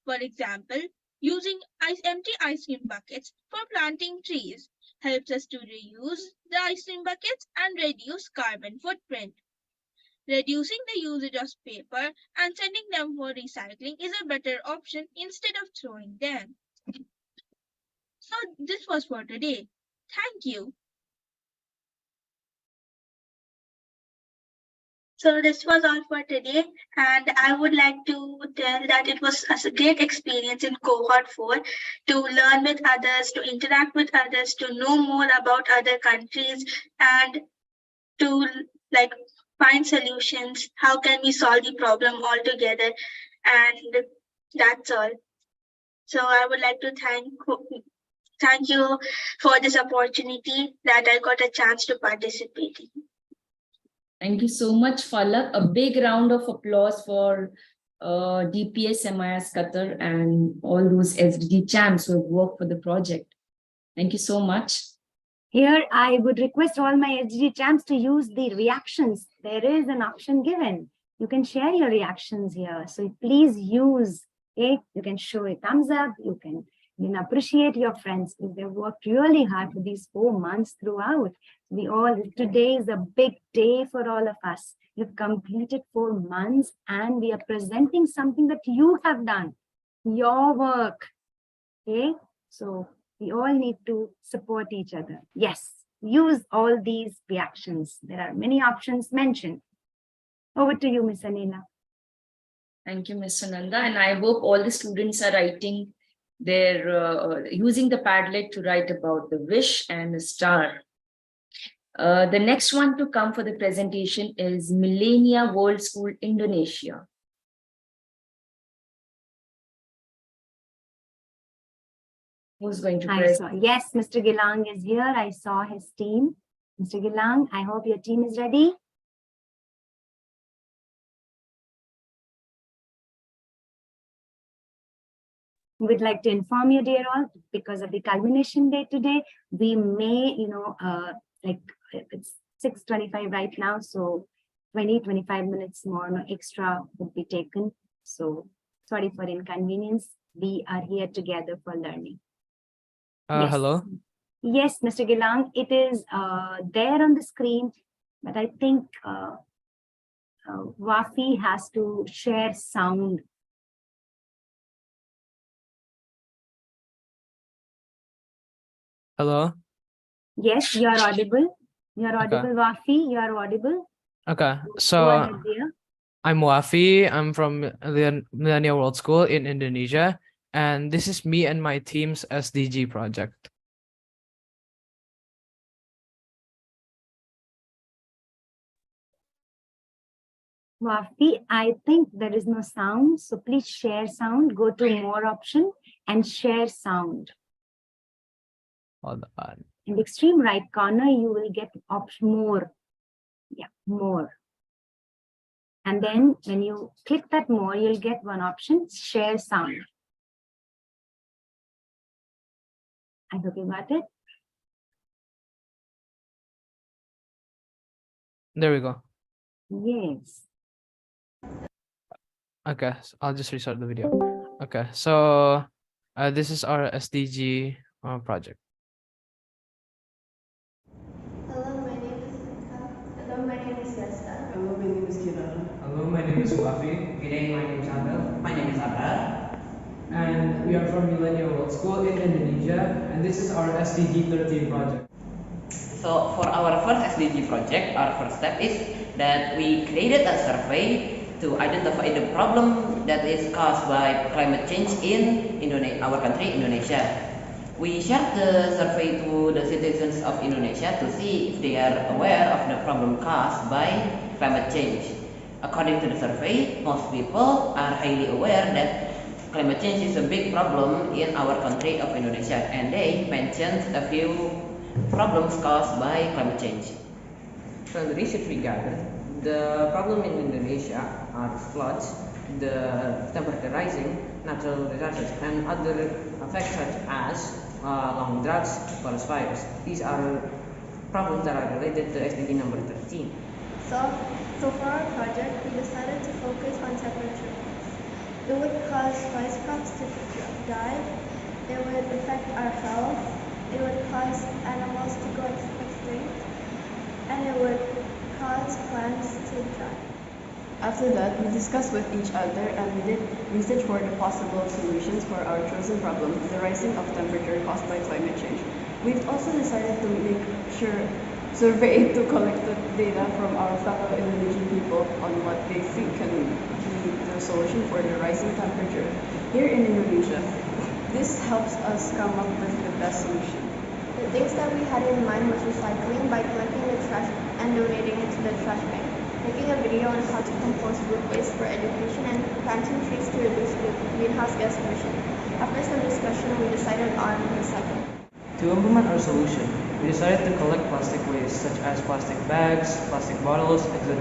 For example, using empty ice cream buckets for planting trees helps us to reuse the ice cream buckets and reduce carbon footprint. Reducing the usage of paper and sending them for recycling is a better option instead of throwing them. So this was for today. Thank you. So this was all for today, and I would like to tell that it was a great experience in Cohort 4 to learn with others, to interact with others, to know more about other countries, and to find solutions. How can we solve the problem all together? And that's all. So I would like to thank you for this opportunity that I got a chance to participate in. Thank you so much, Falak. A big round of applause for DPS MIS Qatar and all those SDG champs who have worked for the project. Thank you so much. Here, I would request all my SDG champs to use the reactions. There is an option given. You can share your reactions here. So please use it. You can show a thumbs up. You can appreciate your friends because they've worked really hard for these 4 months throughout. Today is a big day for all of us. You've completed 4 months and we are presenting something that you have done, your work. Okay, so we all need to support each other. Yes, use all these reactions. There are many options mentioned. Over to you, Ms. Anila. Thank you, Ms. Sunanda. And I hope all the students are writing using the Padlet to write about the wish and the star. The next one to come for the presentation is Millennia World School Indonesia. Who's going to present? Yes, Mr. Gilang is here. I saw his team. Mr. Gilang, I hope your team is ready. We'd like to inform you, dear all, because of the culmination day today, we may, like it's 6:25 right now, so 20-25 minutes more, no extra would be taken. So sorry for inconvenience. We are here together for learning. Yes. Hello. Yes, Mr. Gilang, it is there on the screen, but I think Wafi has to share sound. Hello. Yes, you are audible. You are audible, Wafi. You are audible. Okay, Go so ahead, dear. I'm Wafi. I'm from the Millennia World School in Indonesia, and this is me and my team's SDG project. Wafi, I think there is no sound, so please share sound. Go to more option and share sound. Hold on. In the extreme right corner, you will get option more. Yeah, more. And then when you click that more, you'll get one option, share sound. I hope you got it. There we go. Yes. Okay, so I'll just restart the video. Okay, so this is our SDG project. Hello, my name is Yesta. Hello, my name is Kiran. Hello, my name is Wafi. Good day, my name is Abel. My name is Abrar. And we are from Millennia World School in Indonesia, and this is our SDG 13 project. So for our first SDG project, our first step is that we created a survey to identify the problem that is caused by climate change in our country, Indonesia. We shared the survey to the citizens of Indonesia to see if they are aware of the problem caused by climate change. According to the survey, most people are highly aware that climate change is a big problem in our country of Indonesia, and they mentioned a few problems caused by climate change. From the research we gathered, the problem in Indonesia are floods, the temperature rising, natural disasters, and other effects such as long droughts, forest fires. These are problems that are related to SDG number 13. So for our project, we decided to focus on temperature. It would cause rice crops to die, it would affect our health, it would cause animals to go extinct, and it would cause plants to dry. After that, we discussed with each other and we did research for the possible solutions for our chosen problem, the rising of temperature caused by climate change. We've also decided to make survey to collect the data from our fellow Indonesian people on what they think can be the solution for the rising temperature here in Indonesia. This helps us come up with the best solution. The things that we had in mind was recycling by collecting the trash and donating it to the trash bank, making a video on how to compost food waste for education, and planting trees to reduce the greenhouse gas emission. After some discussion, we decided on recycling. To implement our solution, we decided to collect plastic waste such as plastic bags, plastic bottles, etc.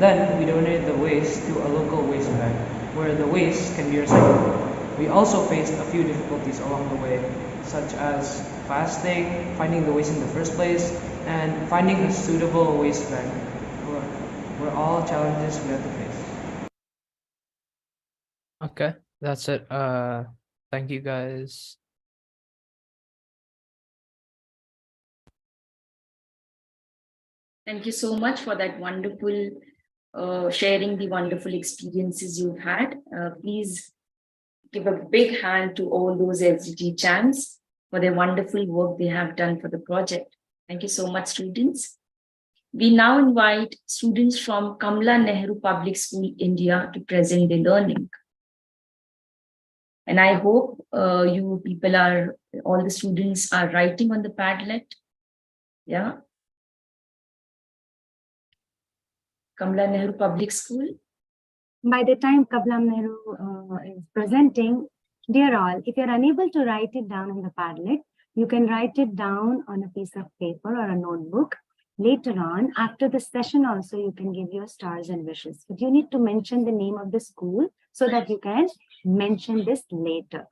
Then we donated the waste to a local waste bank where the waste can be recycled. We also faced a few difficulties along the way, such as fasting, finding the waste in the first place, and finding a suitable waste bank. Were all challenges we had to face. Okay, that's it. Thank you guys. Thank you so much for that wonderful sharing the wonderful experiences you've had. Please give a big hand to all those SDG champs for their wonderful work they have done for the project. Thank you so much, students. We now invite students from Kamala Nehru Public School, India to present their learning. And I hope you people all the students are writing on the Padlet. Yeah. Kamla Nehru Public School. By the time Kamla Nehru is presenting, dear all, if you're unable to write it down on the Padlet, you can write it down on a piece of paper or a notebook. Later on, after the session also, you can give your stars and wishes. But you need to mention the name of the school so that you can mention this later.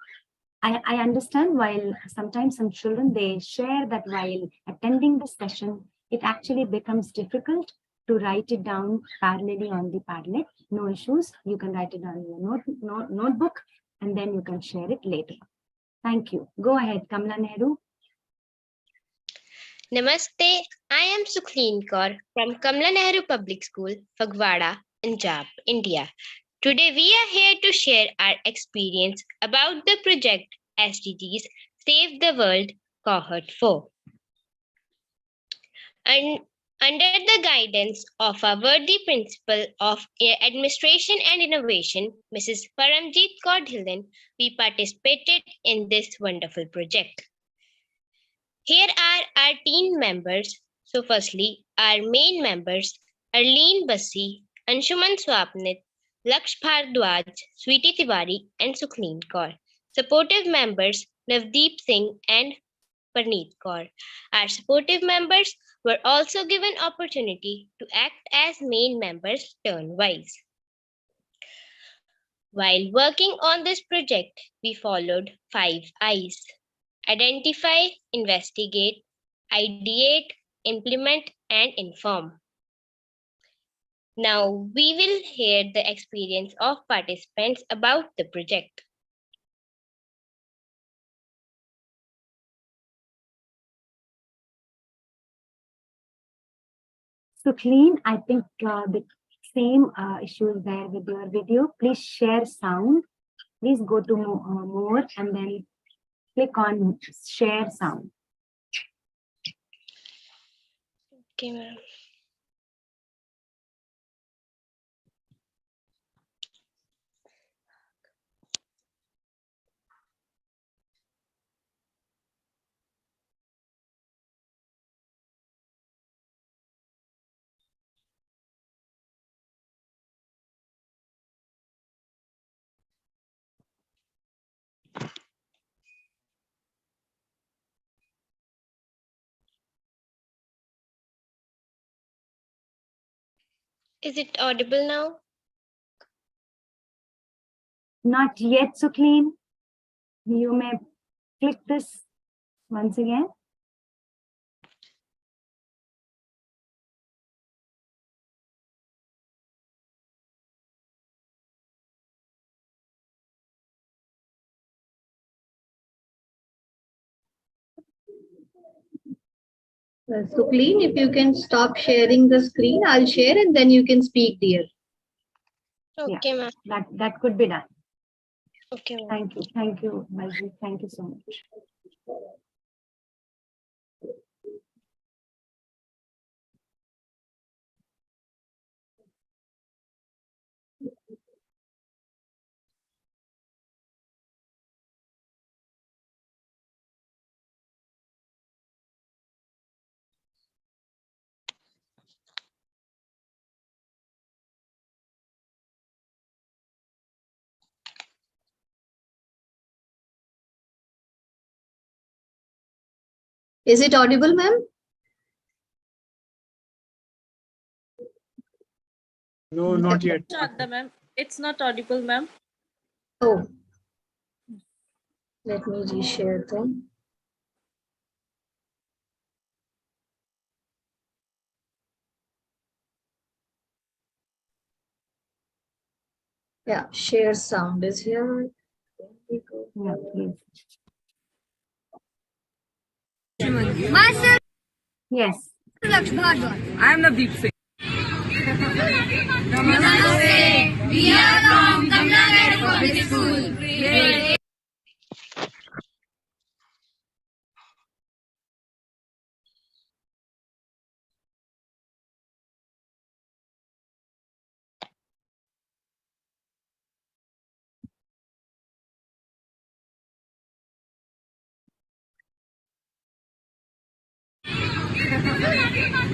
I understand while sometimes some children, they share that while attending the session, it actually becomes difficult to write it down parallelly on the Padlet. No issues. You can write it down in your notebook and then you can share it later. Thank you. Go ahead, Kamla Nehru. Namaste, I am Sukhleen Kaur from Kamla Nehru Public School, Fagwada, Punjab, India. Today we are here to share our experience about the project SDG's Save the World Cohort 4. And under the guidance of our worthy Principal of Administration and Innovation, Mrs. Paramjeet Kaur Dhillon, we participated in this wonderful project. Here are our team members. So firstly, our main members, Arlene Bassi, Anshuman Swapnit, Laksh Bhardwaj, Sweety Tiwari, and Sukhleen Kaur. Supportive members, Navdeep Singh and Parneet Kaur. Our supportive members were also given opportunity to act as main members turn-wise. While working on this project, we followed 5 I's. Identify, investigate, ideate, implement, and inform. Now we will hear the experience of participants about the project. Sukhleen, I think the same issue is there with your video. Please share sound. Please go to more and then click on share sound. Okay, ma'am. Is it audible now? Not yet, Sukhleen. You may click this once again. Sukhleen, if you can stop sharing the screen, I'll share and then you can speak, dear. Okay, ma'am. That could be done. Okay, ma'am. Thank you. Thank you, Malji. Thank you so much. Is it audible, ma'am? No, not yet. Ma'am, it's not audible, ma'am. Oh, let me reshare them. Yeah, share sound is here. Yeah, please. Myself, Yes. Laksh Bhardwaj. I am Navdeep Singh. Namaste. We are from Kamla Nehru Public School. Grade 8.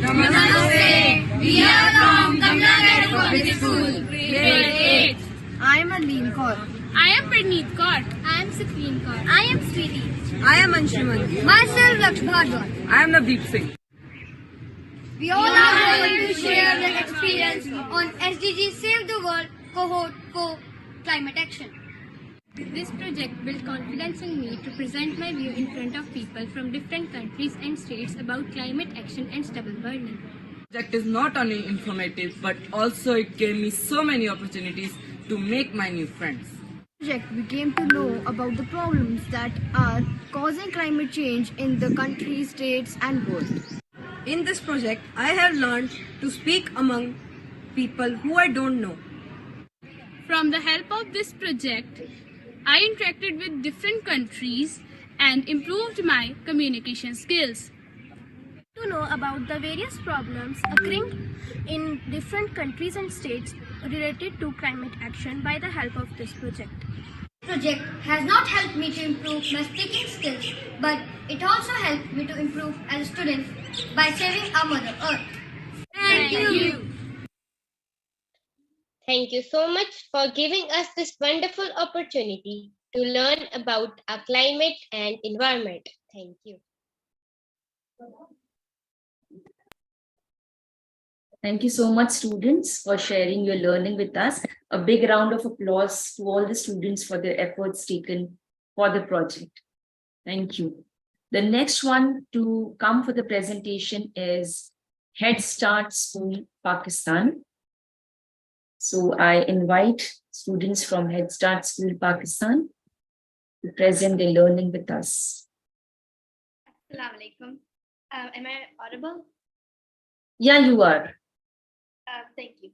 Namaste. We are from Kamla Nehru Public School, Grade 8. I am Arlene Kaur. I am Praneet Kaur. I am Supreme Kaur. I am Sweetie. I am Anshuman. Myself Laksh Bhardwaj. I am Navdeep Singh. We all are going to share the experience on SDGs Save the World Cohort Climate Action. This project built confidence in me to present my view in front of people from different countries and states about climate action and stubble burning. Project is not only informative, but also it gave me so many opportunities to make my new friends. Project we came to know about the problems that are causing climate change in the country, states and world. In this project, I have learned to speak among people who I don't know. From the help of this project, I interacted with different countries and improved my communication skills. To know about the various problems occurring in different countries and states related to climate action by the help of this project. Project has not helped me to improve my speaking skills, but it also helped me to improve as a student by saving our Mother Earth. Thank you. Thank you so much for giving us this wonderful opportunity to learn about our climate and environment. Thank you. Thank you so much, students, for sharing your learning with us. A big round of applause to all the students for their efforts taken for the project. Thank you. The next one to come for the presentation is Head Start School, Pakistan. So I invite students from Head Start School, Pakistan to present their learning with us. Assalamu alaikum. Am I audible? Yeah, you are. Thank you.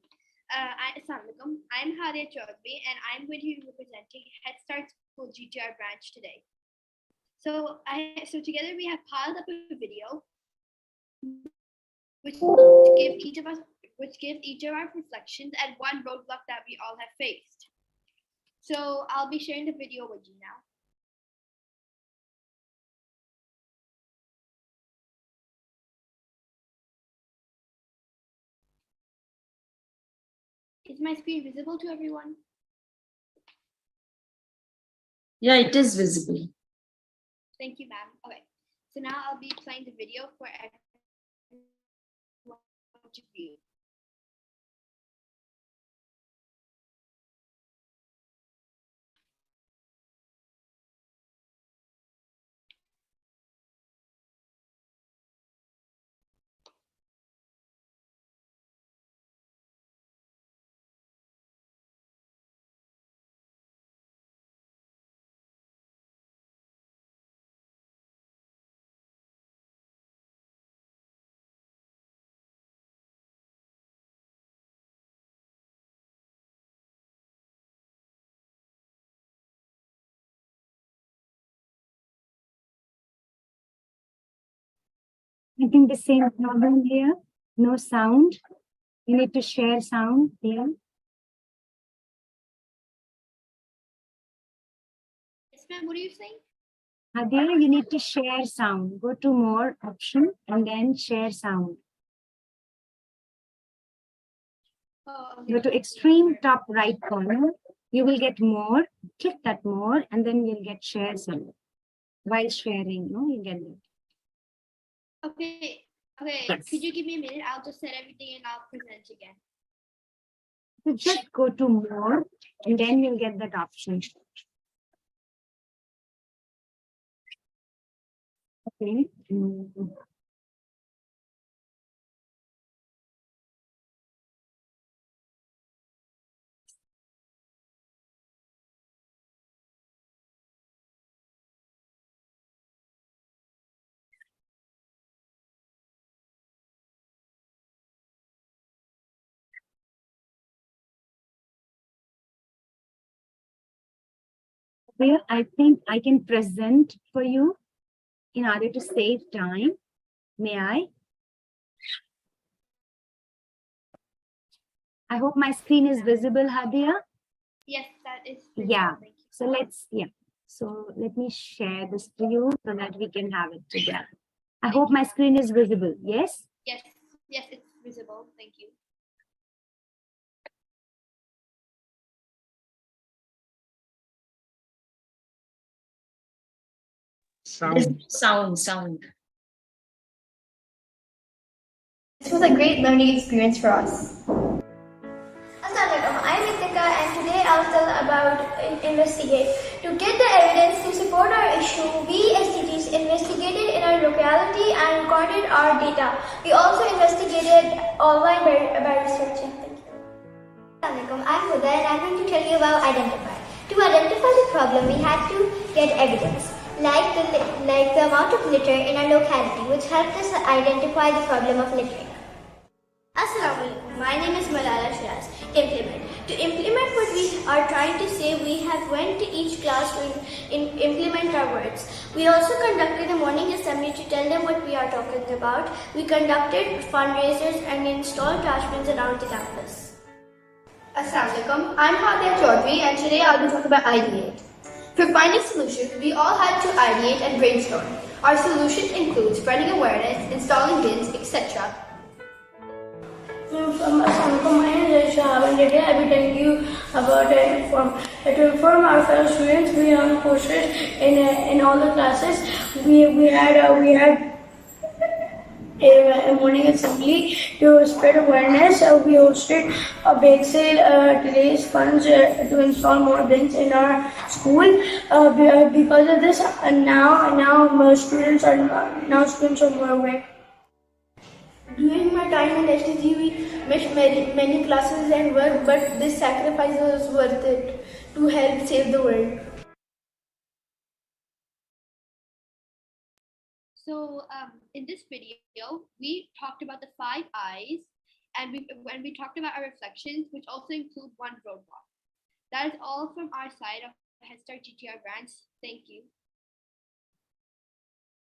Assalamu alaikum. I am Hadia Chaudhary and I am going to be representing Head Start School GTR branch today. So together we have piled up a video which gives each of our reflections and one roadblock that we all have faced. So I'll be sharing the video with you now. Is my screen visible to everyone? Yeah, it is visible. Thank you, ma'am. Okay, so now I'll be playing the video for everyone to view. I think the same problem here. No sound. You need to share sound here. Yes, ma'am. What are you saying? Hadia, you need to share sound. Go to more option and then share sound. Oh, Go to extreme top right corner. You will get more. Click that more and then you'll get share sound. While sharing, no, you get it. Okay. Yes. Could you give me a minute? I'll just set everything and I'll present again. So just go to more and then you'll get that option. Okay. Here, I think I can present for you in order to save time. May I? I hope my screen is visible, Hadia. Yes, that is. Yeah. So let me share this to you so that we can have it together. I hope my screen is visible. Yes? Yes, it's visible. Thank you. Sound. This was a great learning experience for us. Assalamualaikum, I'm Nitika and today I'll tell about investigate. To get the evidence to support our issue, we SDGs investigated in our locality and recorded our data. We also investigated online by researching. Thank you. Assalamualaikum, I'm Huda and I'm going to tell you about identify. To identify the problem, we had to get evidence, like the amount of litter in our locality, which helped us identify the problem of littering. Assalamualaikum, my name is Malala Shiraz. Implement. To implement what we are trying to say, we have went to each class to implement our words. We also conducted a morning assembly to tell them what we are talking about. We conducted fundraisers and installed trash bins around the campus. Assalamualaikum, I'm Hadia Chaudhary and today I'll be talking about ideate. For finding solutions, we all had to ideate and brainstorm. Our solution includes spreading awareness, installing bins, etc. Assalamualaikum, my name is Shahab and today I will be telling you about inform. To inform our fellow students, we have posters in all the classes. We had a morning assembly to spread awareness. We hosted a bake sale to raise funds to install more bins in our school. Because of this, now students are more aware. During my time in SDG, we missed many classes and work, but this sacrifice was worth it to help save the world. So in this video, we talked about the 5 I's and we talked about our reflections, which also include one roadblock. That is all from our side of Head Start GTR branch. Thank you.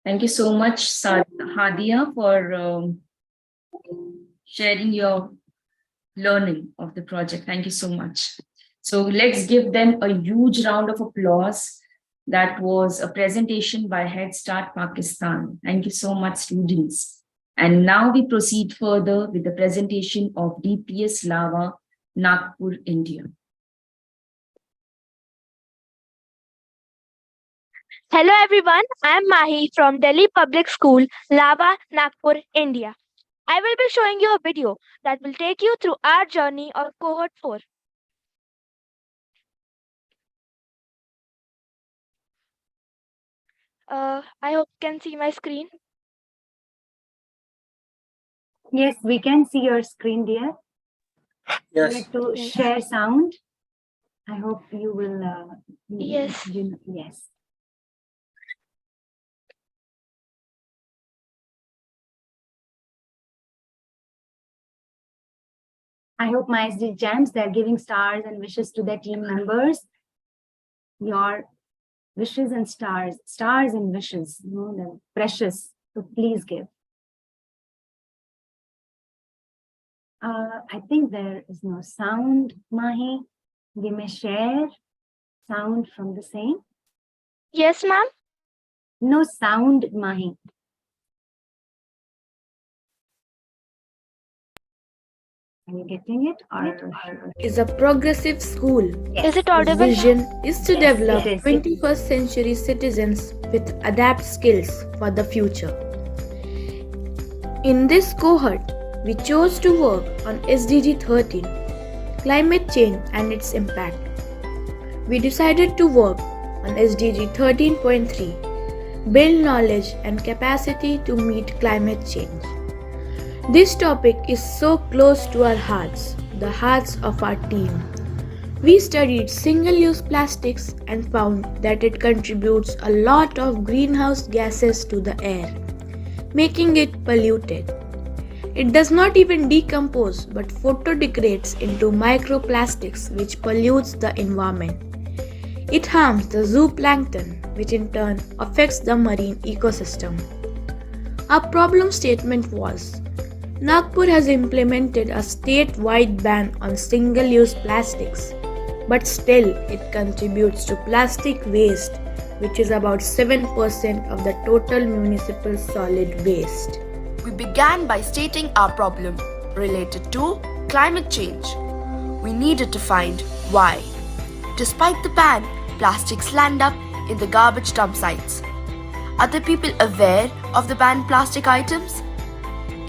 Thank you so much, Hadia, for sharing your learning of the project. Thank you so much. So let's give them a huge round of applause. That was a presentation by Head Start Pakistan. Thank you so much, students. And now we proceed further with the presentation of DPS Lava, Nagpur, India. Hello everyone, I am Mahi from Delhi Public School, Lava, Nagpur, India. I will be showing you a video that will take you through our journey of Cohort 4. I hope you can see my screen. Yes, we can see your screen, dear. Yes. You have to share sound. I hope you will. Yes. Yes. I hope my SD Gems, they're giving stars and wishes to their team members. Your wishes and stars and wishes, they're precious. So please give. I think there is no sound, Mahi. We may share sound from the same. Yes, ma'am. No sound, Mahi. Are you getting it? Is a progressive school. Yes. Is it audible? Its vision is to develop it is. 21st century citizens with adapt skills for the future. In this cohort, we chose to work on SDG 13, climate change and its impact. We decided to work on SDG 13.3, build knowledge and capacity to meet climate change. This topic is so close to our hearts, the hearts of our team. We studied single-use plastics and found that it contributes a lot of greenhouse gases to the air, making it polluted. It does not even decompose but photodegrades into microplastics which pollutes the environment. It harms the zooplankton, which in turn affects the marine ecosystem. Our problem statement was, Nagpur has implemented a statewide ban on single-use plastics, but still it contributes to plastic waste, which is about 7% of the total municipal solid waste. We began by stating our problem related to climate change. We needed to find why. Despite the ban, plastics land up in the garbage dump sites. Are the people aware of the banned plastic items?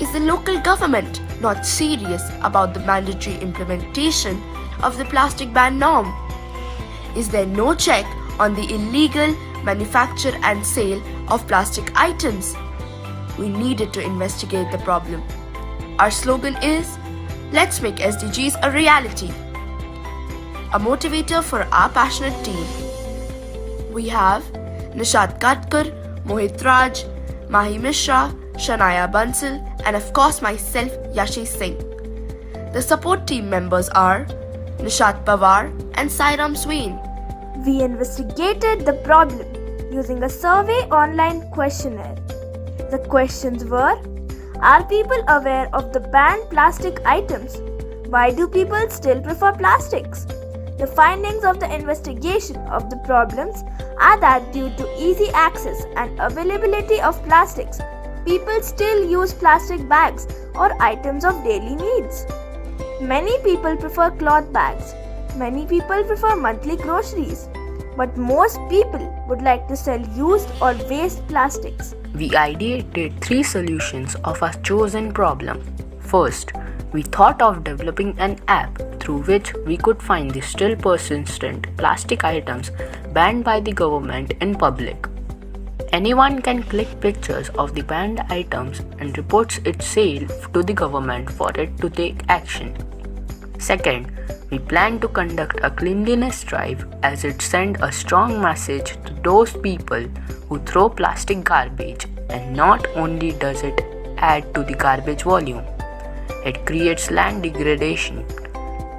Is the local government not serious about the mandatory implementation of the plastic ban norm? Is there no check on the illegal manufacture and sale of plastic items? We needed to investigate the problem. Our slogan is, let's make SDGs a reality. A motivator for our passionate team. We have Nishad Katkar, Mohit Raj, Mahi Mishra, Shanaya Bansal, and of course myself, Yashi Singh. The support team members are Nishat Pawar and Sairam Swain. We investigated the problem using a survey online questionnaire. The questions were: are people aware of the banned plastic items? Why do people still prefer plastics? The findings of the investigation of the problems are that due to easy access and availability of plastics, people still use plastic bags or items of daily needs. Many people prefer cloth bags. Many people prefer monthly groceries. But most people would like to sell used or waste plastics. We ideated 3 solutions of our chosen problem. First, we thought of developing an app through which we could find the still persistent plastic items banned by the government in public. Anyone can click pictures of the banned items and reports its sale to the government for it to take action. Second, we plan to conduct a cleanliness drive as it sends a strong message to those people who throw plastic garbage, and not only does it add to the garbage volume, it creates land degradation.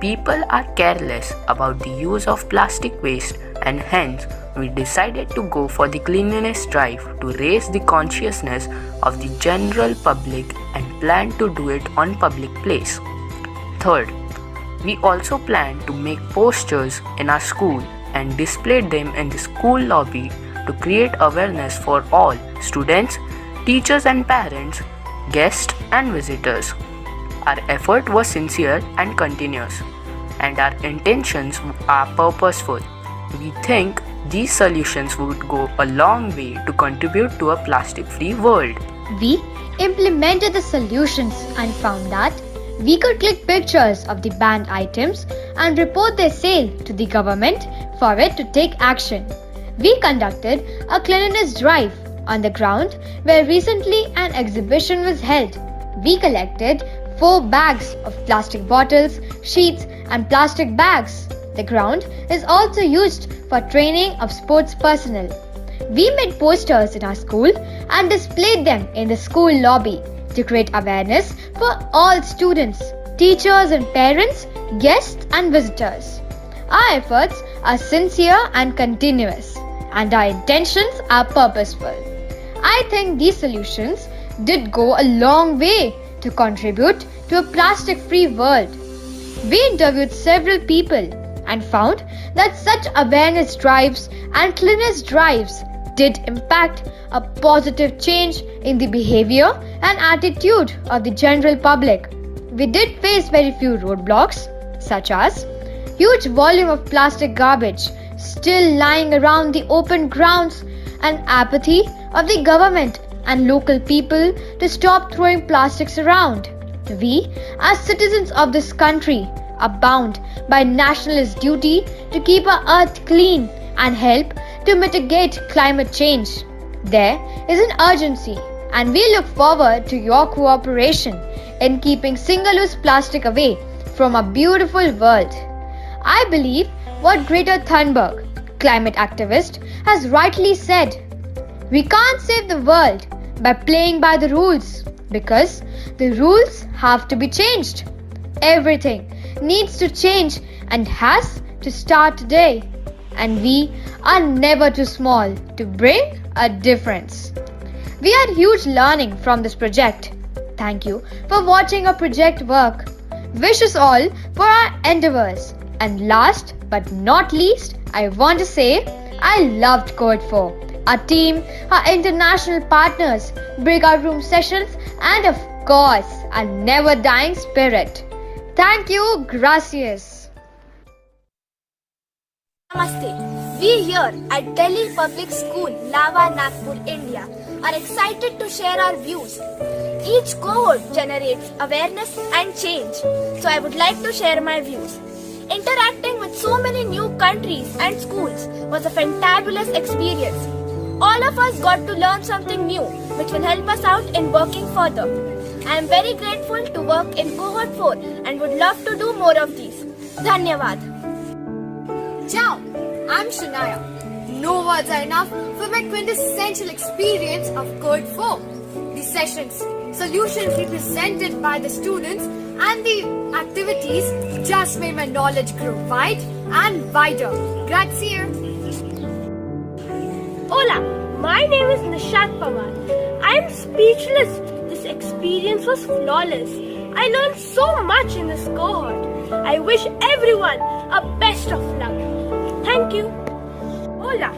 People are careless about the use of plastic waste, and hence we decided to go for the cleanliness drive to raise the consciousness of the general public and plan to do it on public place. Third, we also plan to make posters in our school and display them in the school lobby to create awareness for all students, teachers and parents, guests and visitors. Our effort was sincere and continuous, and our intentions are purposeful. We think these solutions would go a long way to contribute to a plastic-free world. We implemented the solutions and found that we could click pictures of the banned items and report their sale to the government for it to take action. We conducted a cleanliness drive on the ground where recently an exhibition was held. We collected 4 bags of plastic bottles, sheets and plastic bags. The ground is also used for training of sports personnel. We made posters in our school and displayed them in the school lobby to create awareness for all students, teachers and parents, guests and visitors. Our efforts are sincere and continuous, and our intentions are purposeful. I think these solutions did go a long way to contribute to a plastic-free world. We interviewed several people and found that such awareness drives and cleanliness drives did impact a positive change in the behavior and attitude of the general public. We did face very few roadblocks, such as huge volume of plastic garbage still lying around the open grounds and apathy of the government and local people to stop throwing plastics around. We, as citizens of this country, are bound by nationalist duty to keep our earth clean and help to mitigate climate change. There is an urgency, and we look forward to your cooperation in keeping single-use plastic away from our beautiful world. I believe what Greta Thunberg, climate activist, has rightly said. We can't save the world by playing by the rules, because the rules have to be changed. Everything needs to change and has to start today. And we are never too small to bring a difference. We had huge learning from this project. Thank you for watching our project work. Wish us all for our endeavors. And last but not least, I want to say I loved Cohort 4, our team, our international partners, breakout room sessions, and of course, our never dying spirit. Thank you, gracias. Namaste. We here at Delhi Public School, Lava, Nagpur, India are excited to share our views. Each cohort generates awareness and change. So I would like to share my views. Interacting with so many new countries and schools was a fantabulous experience. All of us got to learn something new, which will help us out in working further. I am very grateful to work in Cohort 4 and would love to do more of these. Dhanyavad. Ciao, I'm Shania. No words are enough for my quintessential experience of Code 4. The sessions, solutions represented by the students and the activities just made my knowledge grow wide and wider. Grazie. Hola, my name is Nashik Pawar. I am speechless. This experience was flawless. I learned so much in this cohort. I wish everyone a best of luck. Thank you. Hola,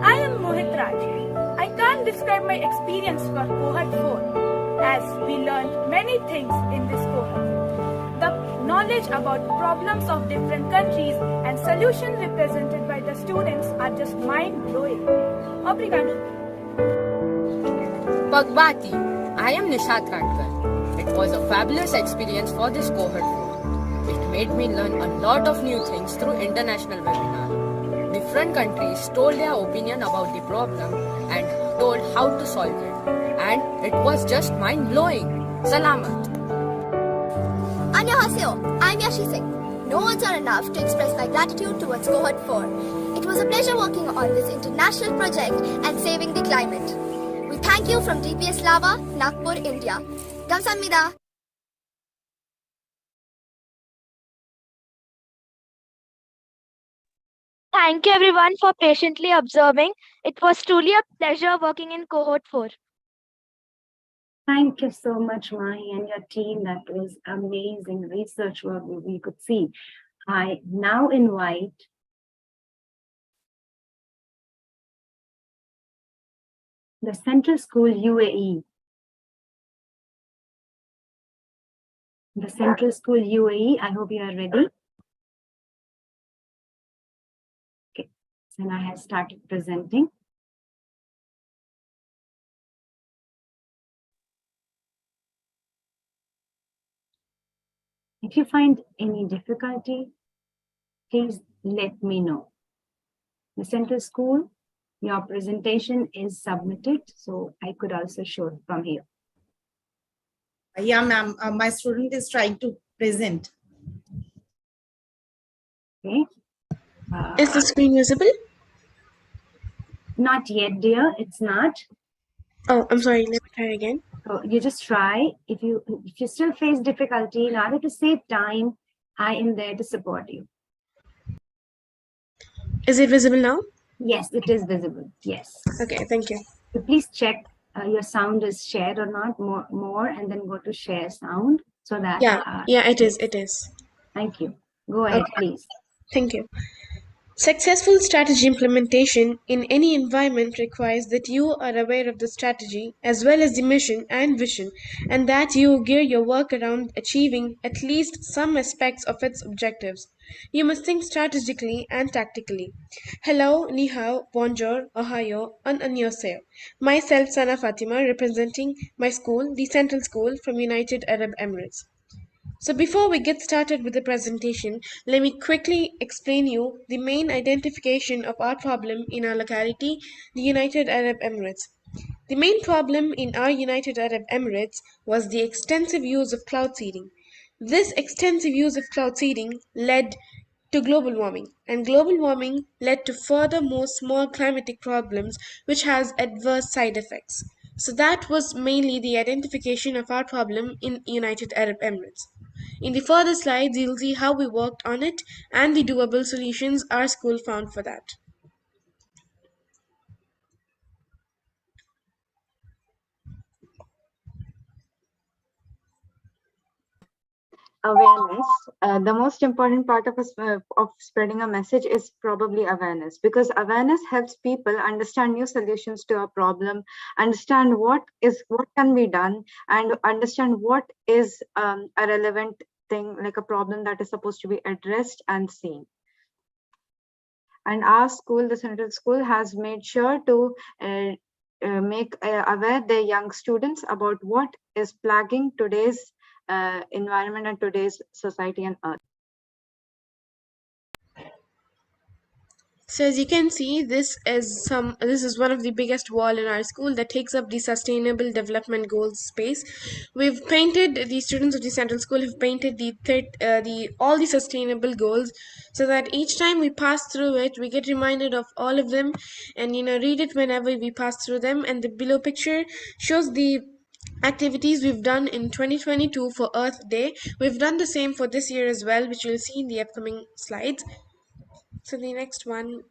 I am Mohit Raj. I can't describe my experience for Cohort 4 as we learned many things in this cohort. The knowledge about problems of different countries and solutions represented by the students are just mind-blowing. Obrigado. Pagbati, I am Nishat Rankar. It was a fabulous experience for this cohort 4. It made me learn a lot of new things through international webinar. Different countries told their opinion about the problem and told how to solve it. And it was just mind-blowing. Salamat. Annyeonghaseyo, I'm Yashi Singh. No words are enough to express my gratitude towards Cohort 4. It was a pleasure working on this international project and saving the climate. We thank you from DPS Lava, Nagpur, India. Kamsahamnida. Thank you everyone for patiently observing. It was truly a pleasure working in Cohort 4. Thank you so much, Mahi, and your team. That was amazing research work we could see. I now invite the Central School UAE. The Central School UAE, I hope you are ready. Okay, Sana has started presenting. If you find any difficulty, please let me know. The Central School, your presentation is submitted, so I could also show it from here. Yeah, ma'am. My student is trying to present. Okay. Is the screen visible? Not yet, dear. It's not. Oh, I'm sorry. Let me try again. So you just try. If you still face difficulty, in order to save time, I am there to support you. Is it visible now? Yes, it is visible. Yes. Okay, thank you. So please check your sound is shared or not. More, and then go to share sound so that. Yeah, it is. It is. Thank you. Go ahead, please. Thank you. Successful strategy implementation in any environment requires that you are aware of the strategy as well as the mission and vision, and that you gear your work around achieving at least some aspects of its objectives. You must think strategically and tactically. Hello, ni hao, bonjour, ohayo, and annyeonghaseyo. Myself, Sana Fatima, representing my school, the Central School from United Arab Emirates. So before we get started with the presentation, let me quickly explain you the main identification of our problem in our locality, the United Arab Emirates. The main problem in our United Arab Emirates was the extensive use of cloud seeding. This extensive use of cloud seeding led to global warming, and global warming led to further more small climatic problems which has adverse side effects. So that was mainly the identification of our problem in United Arab Emirates. In the further slides, you'll see how we worked on it and the doable solutions our school found for that. Awareness. The most important part of spreading a message is probably awareness, because awareness helps people understand new solutions to a problem, understand what can be done, and understand what is a relevant thing, like a problem that is supposed to be addressed and seen. And our school, the central school, has made sure to make aware their young students about what is plaguing today's environment and today's society and earth. So as you can see, this is one of the biggest wall in our school that takes up the sustainable development goals space. We've painted, the students of the central school have painted the all the sustainable goals, so that each time we pass through it, we get reminded of all of them, and read it whenever we pass through them. And the below picture shows the activities we've done in 2022 for Earth Day. We've done the same for this year as well, which you'll see in the upcoming slides. So the next one,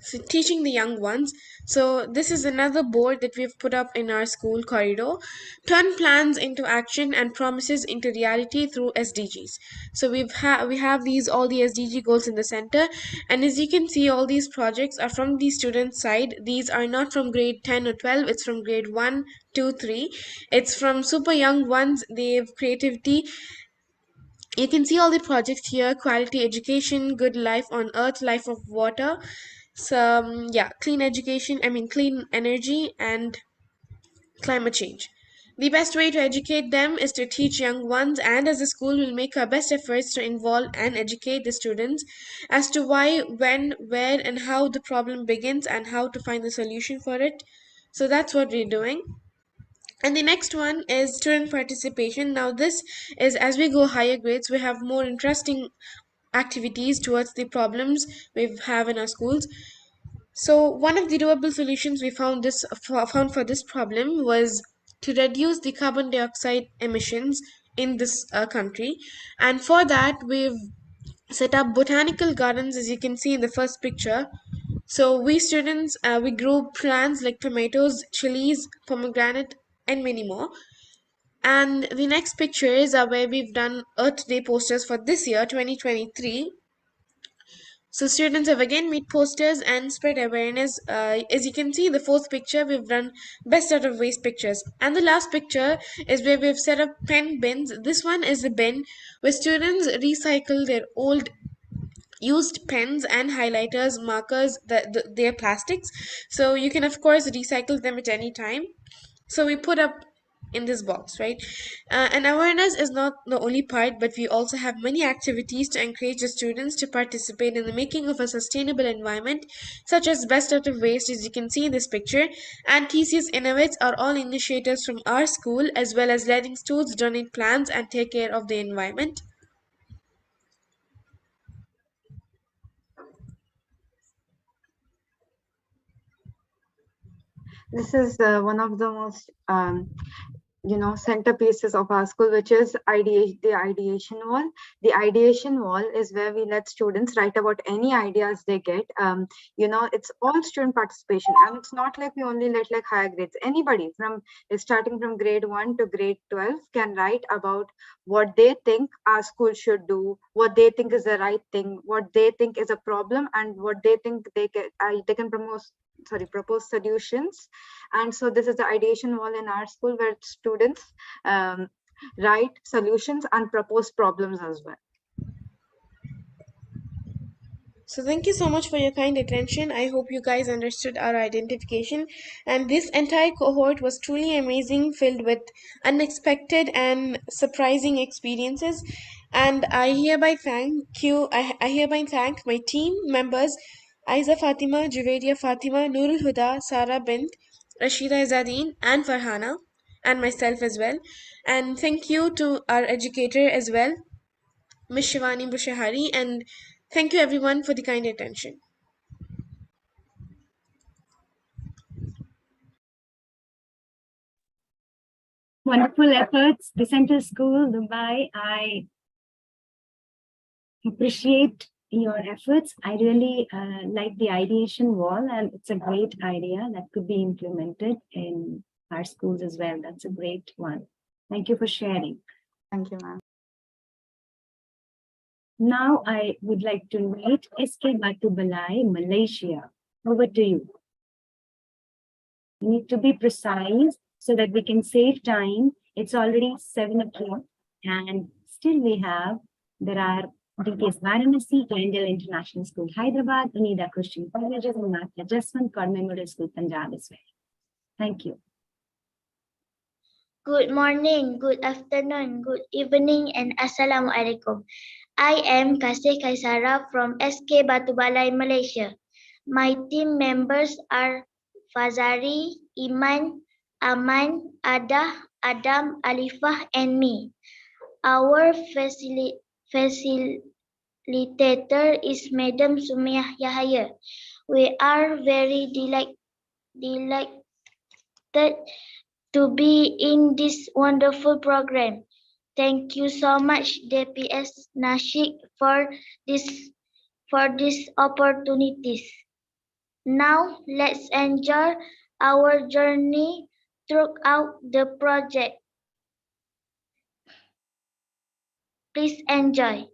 so teaching the young ones. So this is another board that we've put up in our school corridor. Turn plans into action and promises into reality through SDGs. So we have these all the SDG goals in the center, and as you can see, all these projects are from the student side. These are not from grade 10 or 12. It's from grade 1, 2, 3. It's from super young ones. They have creativity. You can see all the projects here: quality education, good life on earth, life of water, some clean education, clean energy, and climate change. The best way to educate them is to teach young ones, and as a school will make our best efforts to involve and educate the students as to why, when, where, and how the problem begins and how to find the solution for it. So that's what we're doing. And the next one is student participation. Now this is, as we go higher grades, we have more interesting activities towards the problems we have in our schools. So one of the doable solutions we found for this problem was to reduce the carbon dioxide emissions in this country, and for that we've set up botanical gardens, as you can see in the first picture. So we students we grow plants like tomatoes, chilies, pomegranate, and many more. And the next pictures are where we've done Earth Day posters for this year, 2023. So students have again made posters and spread awareness. As you can see, the fourth picture, we've done best out of waste pictures. And the last picture is where we've set up pen bins. This one is a bin where students recycle their old used pens and highlighters, markers, their plastics. So you can of course recycle them at any time. So we put up in this box, right? And awareness is not the only part, but we also have many activities to encourage the students to participate in the making of a sustainable environment, such as best out of waste, as you can see in this picture, and TCS Innovates are all initiatives from our school, as well as letting students donate plants and take care of the environment. This is one of the most centerpieces of our school, which is the ideation wall. The ideation wall is where we let students write about any ideas they get. It's all student participation, and it's not like we only let like higher grades. Anybody starting from grade 1 to grade 12 can write about what they think our school should do, what they think is the right thing, what they think is a problem, and what they think they can propose solutions. And so this is the ideation wall in our school, where students write solutions and propose problems as well. So thank you so much for your kind attention. I hope you guys understood our identification. And this entire cohort was truly amazing, filled with unexpected and surprising experiences. And I hereby thank my team members, Aiza Fatima, Juvedia Fatima, Nurul Huda, Sara Bint, Rashida Izzadeen, and Farhana, and myself as well. And thank you to our educator as well, Ms. Shivani Bushahari, and thank you everyone for the kind attention. Wonderful efforts, the Central School, Dubai. I appreciate your efforts. I really like the ideation wall, and it's a great idea that could be implemented in our schools as well. That's a great one. Thank you for sharing. Thank you, ma'am. Now I would like to invite SK Batu Balai, Malaysia. Over to you. You need to be precise so that we can save time. It's already 7 o'clock, and still there are DPS Varanasi, Glendale International School, Hyderabad, Unida Christian Colleges, and Math Adjustment, Cod Memorial School, Punjab as well. Thank you. Good morning, good afternoon, good evening, and Assalamualaikum. I am Kasih Kaisara from SK Batu Balai, Malaysia. My team members are Fazari, Iman, Aman, Ada, Adam, Alifah, and me. Our facilitator is Madam Sumiyah Yahaya. We are very delighted to be in this wonderful program. Thank you so much, DPS Nashik, for these opportunities. Now, let's enjoy our journey throughout the project. Please enjoy.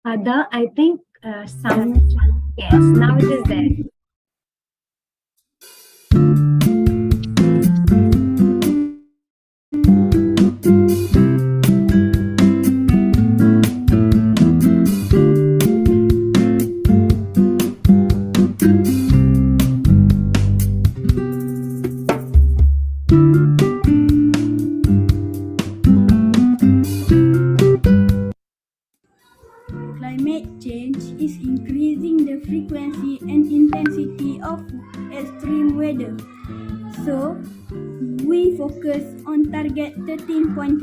Ada, I think sound, yes, now it is there. Climate change is increasing the frequency and intensity of extreme weather. So, we focus on target 13.3.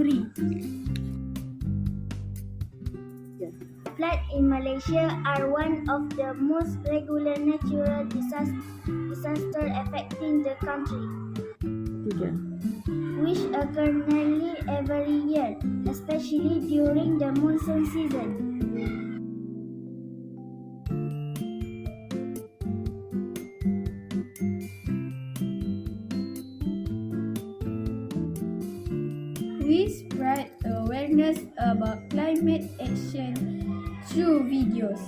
Floods in Malaysia are one of the most regular natural disasters affecting the country, which occur nearly every year, especially during the monsoon season. We spread awareness about climate action through videos.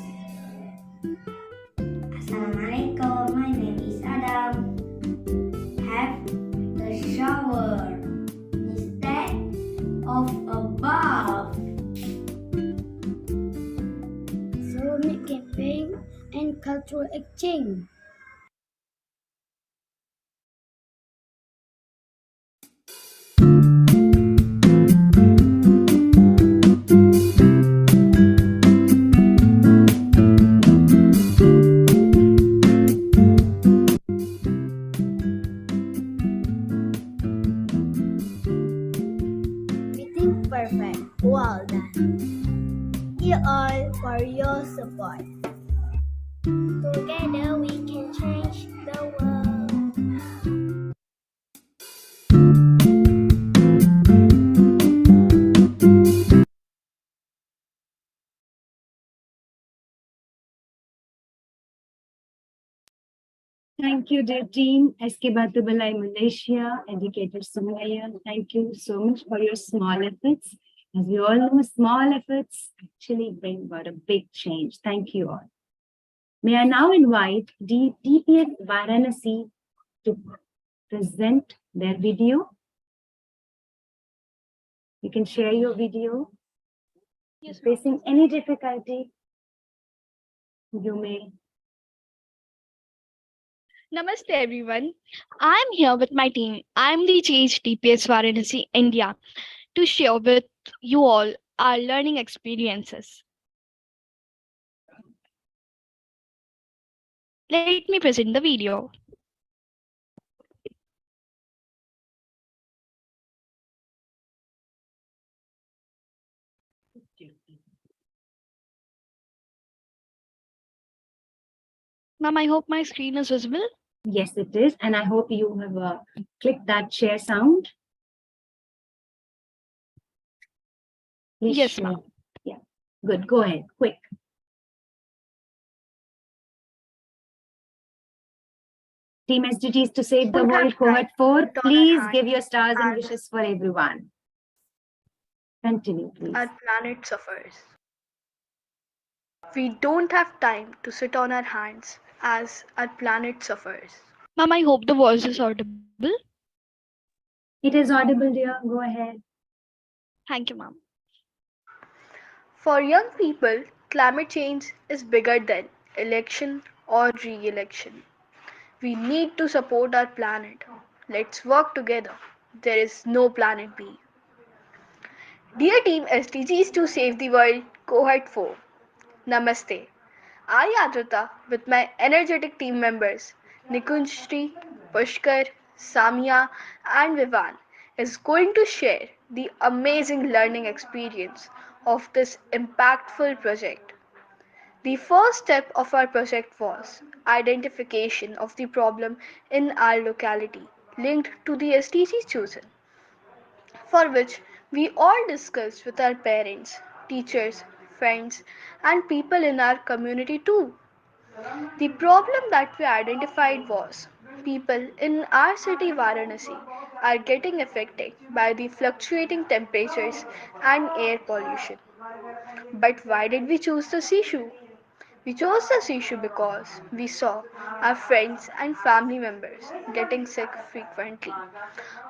Assalamualaikum, my name is Adam. Have a shower instead of a bath. Ceramic campaign and cultural exchange. Perfect. Well done. Thank you all for your support. Together we can change the world. Thank you, dear team. SK Batu Balai, Malaysia, educator Sumaya. Thank you so much for your small efforts. As we all know, small efforts actually bring about a big change. Thank you all. May I now invite DPS Varanasi to present their video. You can share your video. Yes, facing any difficulty, you may. Namaste everyone. I'm here with my team. I'm the Change DPS Varanasi, India, to share with you all our learning experiences. Let me present the video. Ma'am, I hope my screen is visible. Yes, it is. And I hope you have clicked that share sound. Please Yes, share. ma'am. Yeah. Good, go ahead, quick. Team SDGs to Save the World, Cohort 4, please give your stars and wishes for everyone. Continue, please. Our planet suffers. We don't have time to sit on our hands as our planet suffers. Ma'am, I hope the voice is audible. It is audible, dear. Go ahead. Thank you, ma'am. For young people, climate change is bigger than election or re-election. We need to support our planet. Let's work together. There is no planet B. Dear Team SDGs to Save the World, Cohort 4. Namaste. I, Adrita, with my energetic team members Nikunjri, Pushkar, Samia, and Vivan, is going to share the amazing learning experience of this impactful project. The first step of our project was identification of the problem in our locality linked to the SDGs chosen, for which we all discussed with our parents, teachers, friends, and people in our community too. The problem that we identified was people in our city Varanasi are getting affected by the fluctuating temperatures and air pollution. But why did we choose this issue? We chose this issue because we saw our friends and family members getting sick frequently.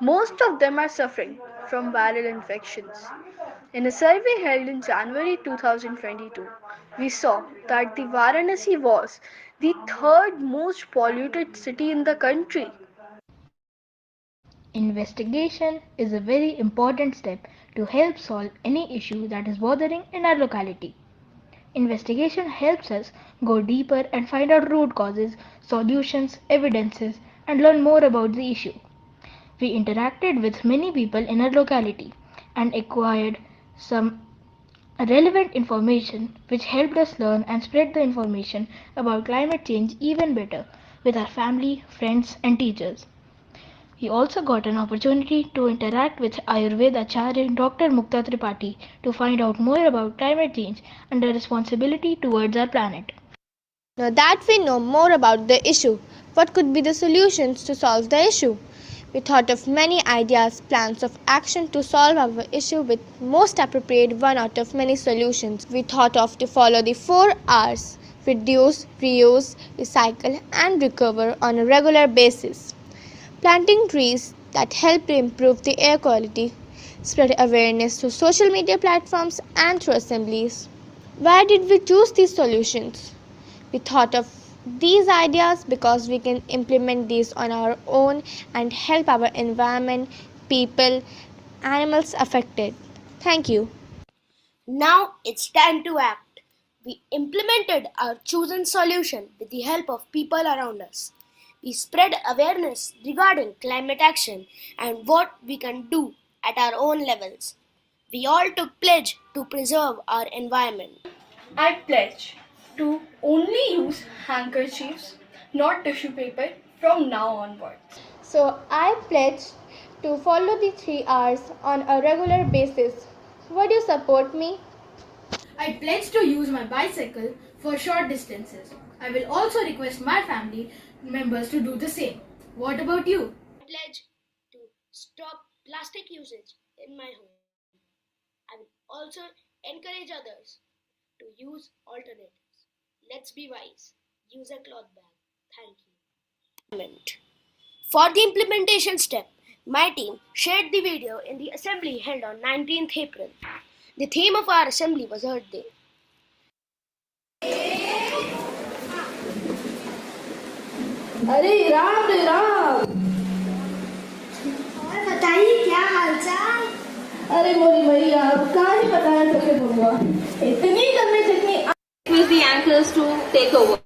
Most of them are suffering from viral infections. In a survey held in January 2022, we saw that the Varanasi was the third most polluted city in the country. Investigation is a very important step to help solve any issue that is bothering in our locality. Investigation helps us go deeper and find out root causes, solutions, evidences, and learn more about the issue. We interacted with many people in our locality and acquired some relevant information which helped us learn and spread the information about climate change even better with our family, friends, and teachers. We also got an opportunity to interact with Ayurveda Acharya Dr. Mukta Tripathi to find out more about climate change and our responsibility towards our planet. Now that we know more about the issue, what could be the solutions to solve the issue? We thought of many ideas, plans of action to solve our issue with most appropriate one out of many solutions. We thought of to follow the 4 R's: reduce, reuse, recycle and recover on a regular basis. Planting trees that help to improve the air quality, spread awareness through social media platforms and through assemblies. Why did we choose these solutions? We thought of these ideas because we can implement these on our own and help our environment, people, animals affected. Thank you. Now it's time to act. We implemented our chosen solution with the help of people around us. We spread awareness regarding climate action and what we can do at our own levels. We all took pledge to preserve our environment. I pledge to only use handkerchiefs, not tissue paper from now onwards. So I pledge to follow the 3 R's on a regular basis. Would you support me? I pledge to use my bicycle for short distances. I will also request my family members to do the same. What about you? I pledge to stop plastic usage in my home. I will also encourage others to use alternatives. Let's be wise. Use a cloth bag. Thank you. For the implementation step, my team shared the video in the assembly held on 19th April. The theme of our assembly was Earth Day. अरे राम रे राम। और बताइए क्या हालचाल? अरे मोरी मैया कहाँ ही बताया सके बुआ इतनी करने जितनी with the anchors to take over.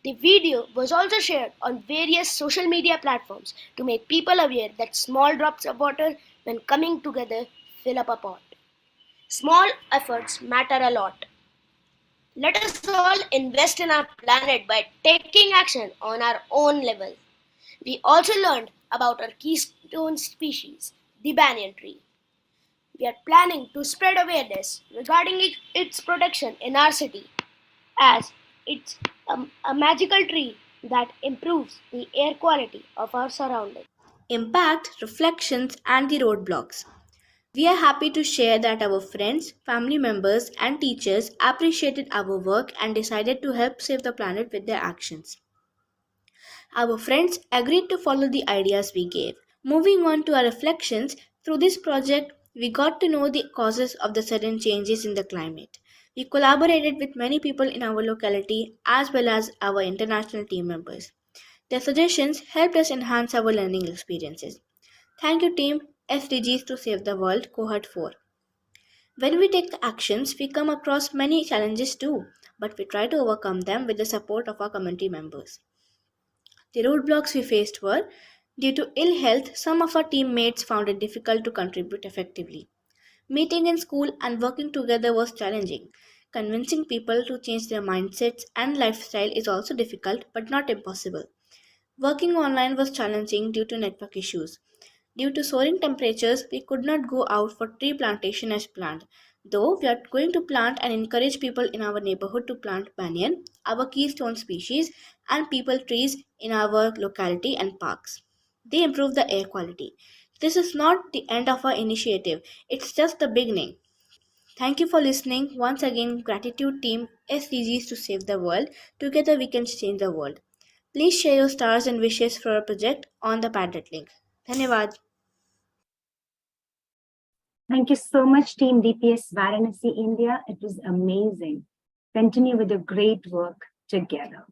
The video was also shared on various social media platforms to make people aware that small drops of water, when coming together, fill up a pot. Small efforts matter a lot. Let us all invest in our planet by taking action on our own level. We also learned about our keystone species, the banyan tree. We are planning to spread awareness regarding its protection in our city, as it's a magical tree that improves the air quality of our surroundings. Impact, reflections, and the roadblocks. We are happy to share that our friends, family members, and teachers appreciated our work and decided to help save the planet with their actions. Our friends agreed to follow the ideas we gave. Moving on to our reflections, through this project, we got to know the causes of the sudden changes in the climate. We collaborated with many people in our locality as well as our international team members. Their suggestions helped us enhance our learning experiences. Thank you, team SDGs to Save the World, Cohort 4. When we take actions, we come across many challenges too, but we try to overcome them with the support of our community members. The roadblocks we faced were due to ill health, some of our teammates found it difficult to contribute effectively. Meeting in school and working together was challenging. Convincing people to change their mindsets and lifestyle is also difficult but not impossible. Working online was challenging due to network issues. Due to soaring temperatures, we could not go out for tree plantation as planned. Though we are going to plant and encourage people in our neighborhood to plant banyan, our keystone species, and people trees in our locality and parks. They improve the air quality. This is not the end of our initiative, it's just the beginning. Thank you for listening. Once again, gratitude team SDGs to save the world. Together we can change the world. Please share your stars and wishes for our project on the Padlet link. Dhanyavad. Thank you so much, Team DPS Varanasi India. It was amazing. Continue with your great work together.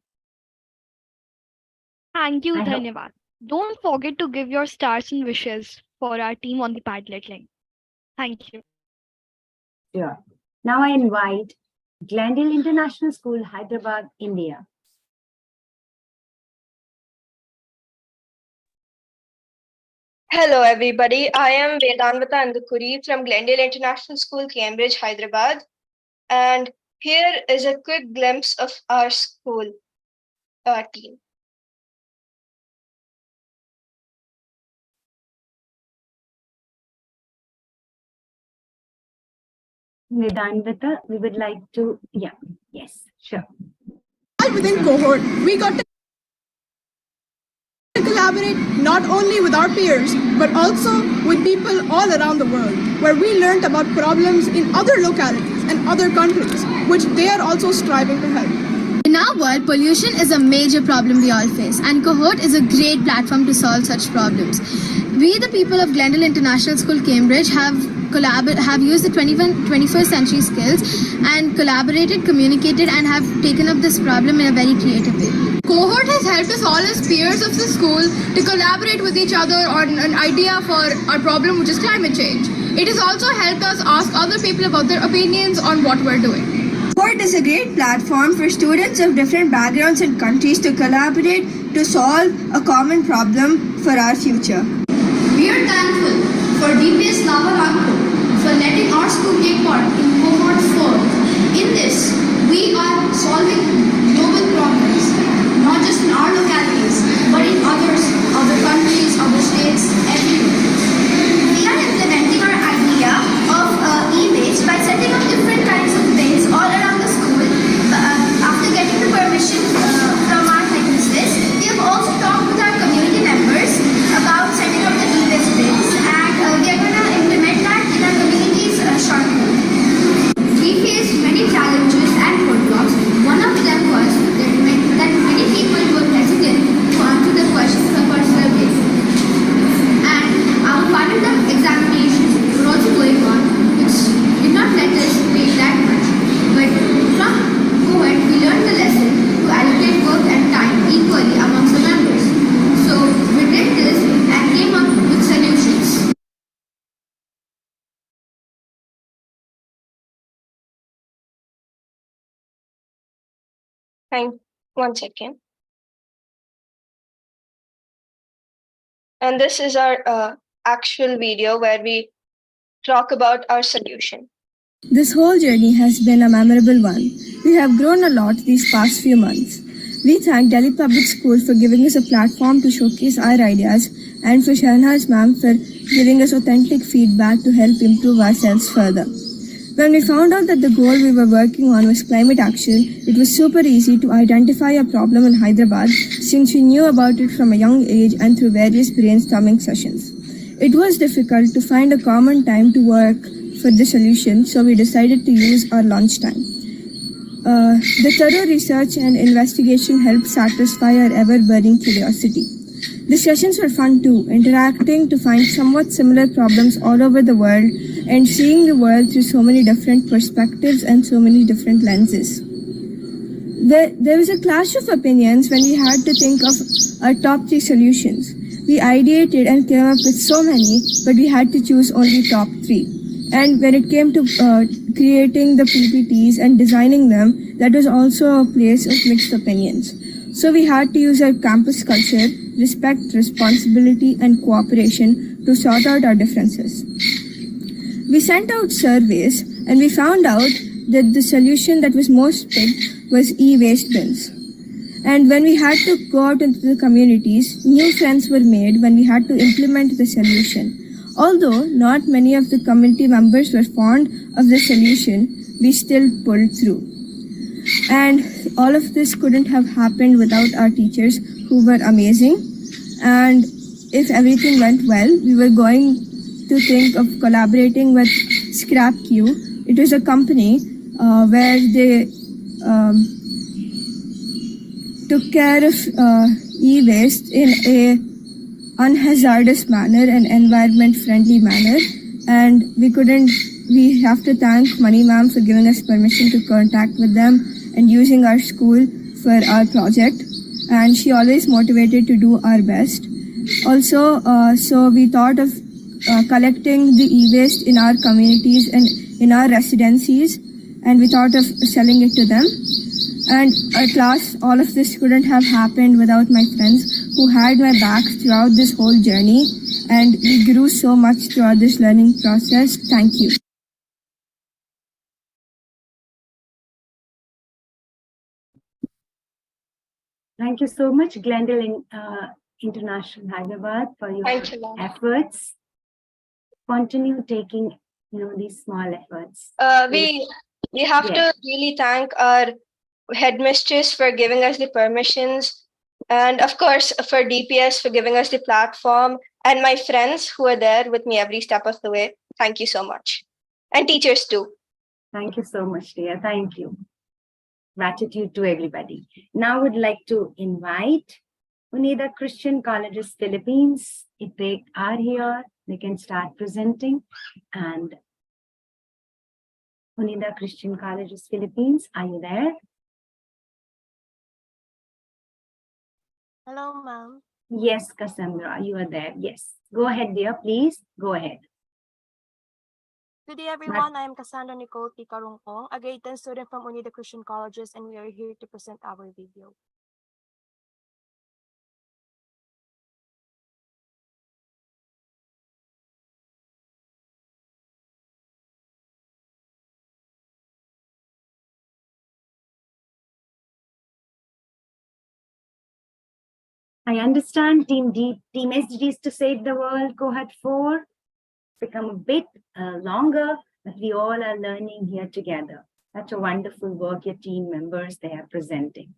Thank you, Dhanyavad. Don't forget to give your stars and wishes for our team on the Padlet link. Thank you. Sure. Now I invite Glendale International School, Hyderabad, India. Hello, everybody. I am Vedanvata Andukuri from Glendale International School, Cambridge, Hyderabad. And here is a quick glimpse of our school team. Vedanvata, we would like to, yes, sure. Within Cohort, we got to collaborate not only with our peers, but also with people all around the world, where we learned about problems in other localities and other countries, which they are also striving to help. In our world, pollution is a major problem we all face, and Cohort is a great platform to solve such problems. We, the people of Glendale International School, Cambridge, have used the 21st century skills and collaborated, communicated, and have taken up this problem in a very creative way. Cohort has helped us all as peers of the school to collaborate with each other on an idea for our problem, which is climate change. It has also helped us ask other people about their opinions on what we're doing. Cohort is a great platform for students of different backgrounds and countries to collaborate to solve a common problem for our future. We are thankful for DPS Navaranko for letting our school take part in Cohort 4. In this, we are solving global problems, not just in our localities, but in others, other countries, other states, everywhere. We are implementing our idea of e-waste by setting up different kinds of bins all around the school. After getting the permission from our headmistress, we have also talked with our community members about setting up the e-waste bins, and we are going to implement that in our communities shortly. We faced many challenges and roadblocks. One of them was that many people were hesitant to answer the questions on a personal basis. And our final term examinations were also going on, which did not let us wait that much. But from Cohort, we learned the lesson to allocate work and time equally amongst the members. So we did this and came up with solutions. One second. And this is our actual video where we talk about our solution. This whole journey has been a memorable one. We have grown a lot these past few months. We thank Delhi Public School for giving us a platform to showcase our ideas and for Shahnaz ma'am for giving us authentic feedback to help improve ourselves further. When we found out that the goal we were working on was climate action, it was super easy to identify a problem in Hyderabad since we knew about it from a young age and through various brainstorming sessions. It was difficult to find a common time to work for the solution, so we decided to use our lunch time. The thorough research and investigation helped satisfy our ever-burning curiosity. The sessions were fun too, interacting to find somewhat similar problems all over the world and seeing the world through so many different perspectives and so many different lenses. There was a clash of opinions when we had to think of our top 3 solutions. We ideated and came up with so many, but we had to choose only top 3. And when it came to creating the PPTs and designing them, that was also a place of mixed opinions. So we had to use our campus culture, respect, responsibility, and cooperation to sort out our differences. We sent out surveys and we found out that the solution that was most picked was e-waste bins. And when we had to go out into the communities, new friends were made when we had to implement the solution. Although not many of the community members were fond of the solution, we still pulled through. And all of this couldn't have happened without our teachers, who were amazing. And if everything went well, we were going to think of collaborating with ScrapQ. It was a company where they took care of e-waste in a unhazardous manner and environment-friendly manner. And we have to thank Mani ma'am for giving us permission to contact with them and using our school for our project. And she always motivated to do our best. Also, so we thought of collecting the e-waste in our communities and in our residencies, and we thought of selling it to them. And at last, all of this couldn't have happened without my friends who had my back throughout this whole journey, and we grew so much throughout this learning process. Thank you. Thank you so much, Glendale International Hyderabad, for your efforts. Continue taking, these small efforts. We have to really thank our headmistress for giving us the permissions, and of course for DPS for giving us the platform, and my friends who are there with me every step of the way. Thank you so much. And teachers too. Thank you so much, dear. Thank you. Gratitude to everybody. Now I would like to invite Unida Christian Colleges Philippines. If they are here, they can start presenting. And Unida Christian Colleges Philippines, are you there? Hello, ma'am. Yes, Cassandra, you are there. Yes. Go ahead, dear. Please go ahead. Good day, everyone. I am Cassandra Nicole T. Karungkong, a grade 10 student from Unida Christian Colleges, and we are here to present our video. I understand Team SDGs to Save the World, Cohort 4, become a bit longer, but we all are learning here together. Such a wonderful work your team members they are presenting.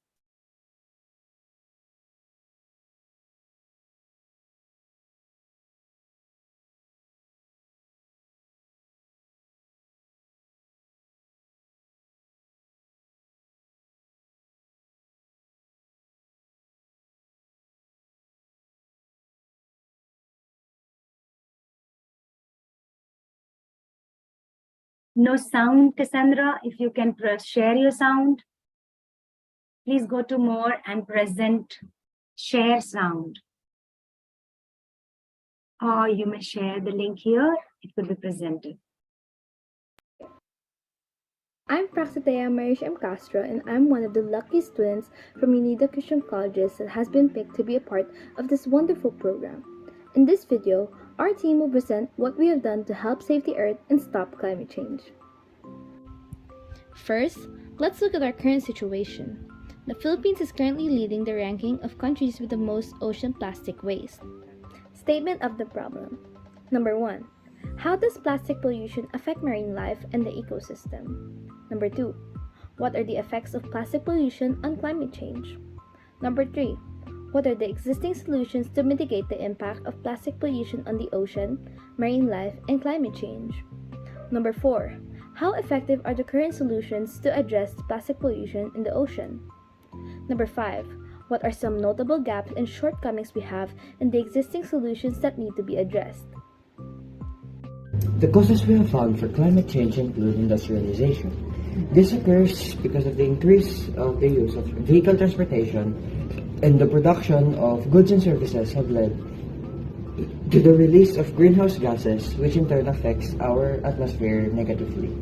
No sound, Cassandra. If you can share your sound, please go to more and present share sound. Or you may share the link here. It will be presented. I'm Praxitea Marish M. Castro, and I'm one of the lucky students from Unida Christian Colleges that has been picked to be a part of this wonderful program. In this video, our team will present what we have done to help save the Earth and stop climate change. First, let's look at our current situation. The Philippines is currently leading the ranking of countries with the most ocean plastic waste. Statement of the problem. Number 1. How does plastic pollution affect marine life and the ecosystem? Number 2. What are the effects of plastic pollution on climate change? Number 3. What are the existing solutions to mitigate the impact of plastic pollution on the ocean, marine life, and climate change? Number 4. How effective are the current solutions to address plastic pollution in the ocean? Number 5. What are some notable gaps and shortcomings we have in the existing solutions that need to be addressed? The causes we have found for climate change include industrialization. This occurs because of the increase of the use of vehicle transportation and the production of goods and services have led to the release of greenhouse gases, which in turn affects our atmosphere negatively.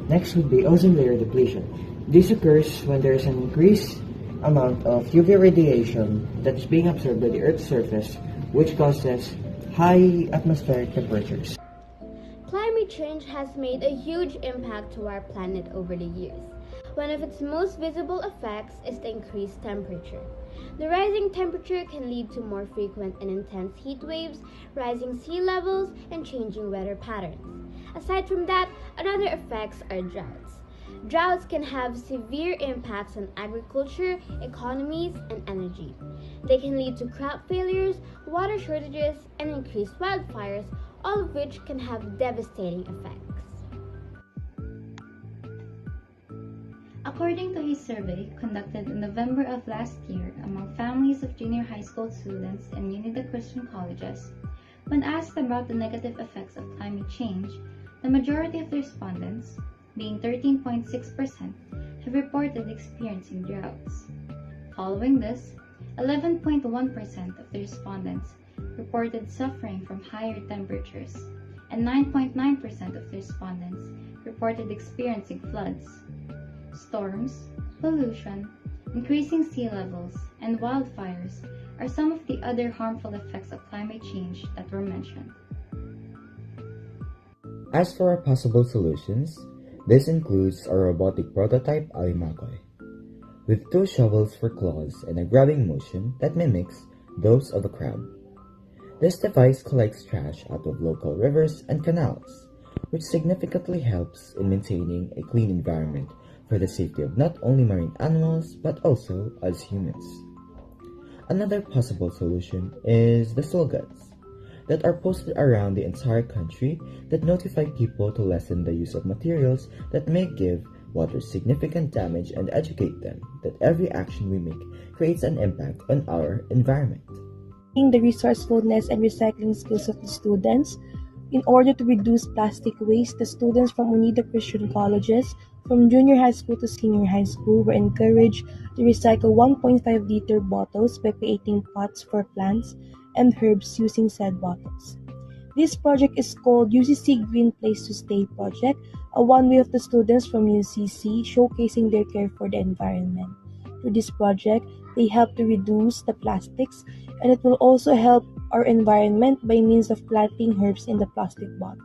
Next would be ozone layer depletion. This occurs when there is an increased amount of UV radiation that is being absorbed by the Earth's surface, which causes high atmospheric temperatures. Climate change has made a huge impact to our planet over the years. One of its most visible effects is the increased temperature. The rising temperature can lead to more frequent and intense heat waves, rising sea levels, and changing weather patterns. Aside from that, other effects are droughts. Droughts can have severe impacts on agriculture, economies, and energy. They can lead to crop failures, water shortages, and increased wildfires, all of which can have devastating effects. According to a survey conducted in November of last year among families of junior high school students in Unida Christian colleges, when asked about the negative effects of climate change, the majority of the respondents, being 13.6%, have reported experiencing droughts. Following this, 11.1% of the respondents reported suffering from higher temperatures, and 9.9% of the respondents reported experiencing floods. Storms, pollution, increasing sea levels, and wildfires are some of the other harmful effects of climate change that were mentioned. As for our possible solutions, this includes a robotic prototype alimakoy, with 2 shovels for claws and a grabbing motion that mimics those of a crab. This device collects trash out of local rivers and canals, which significantly helps in maintaining a clean environment for the safety of not only marine animals but also us humans. Another possible solution is the slogans that are posted around the entire country that notify people to lessen the use of materials that may give water significant damage and educate them that every action we make creates an impact on our environment. The resourcefulness and recycling skills of the students. In order to reduce plastic waste, the students from Unida Christian colleges, from junior high school to senior high school, were encouraged to recycle 1.5-liter bottles by creating pots for plants and herbs using said bottles. This project is called UCC Green Place to Stay project, a one-way of the students from UCC showcasing their care for the environment. Through this project, they help to reduce the plastics, and it will also help our environment by means of planting herbs in the plastic bottles.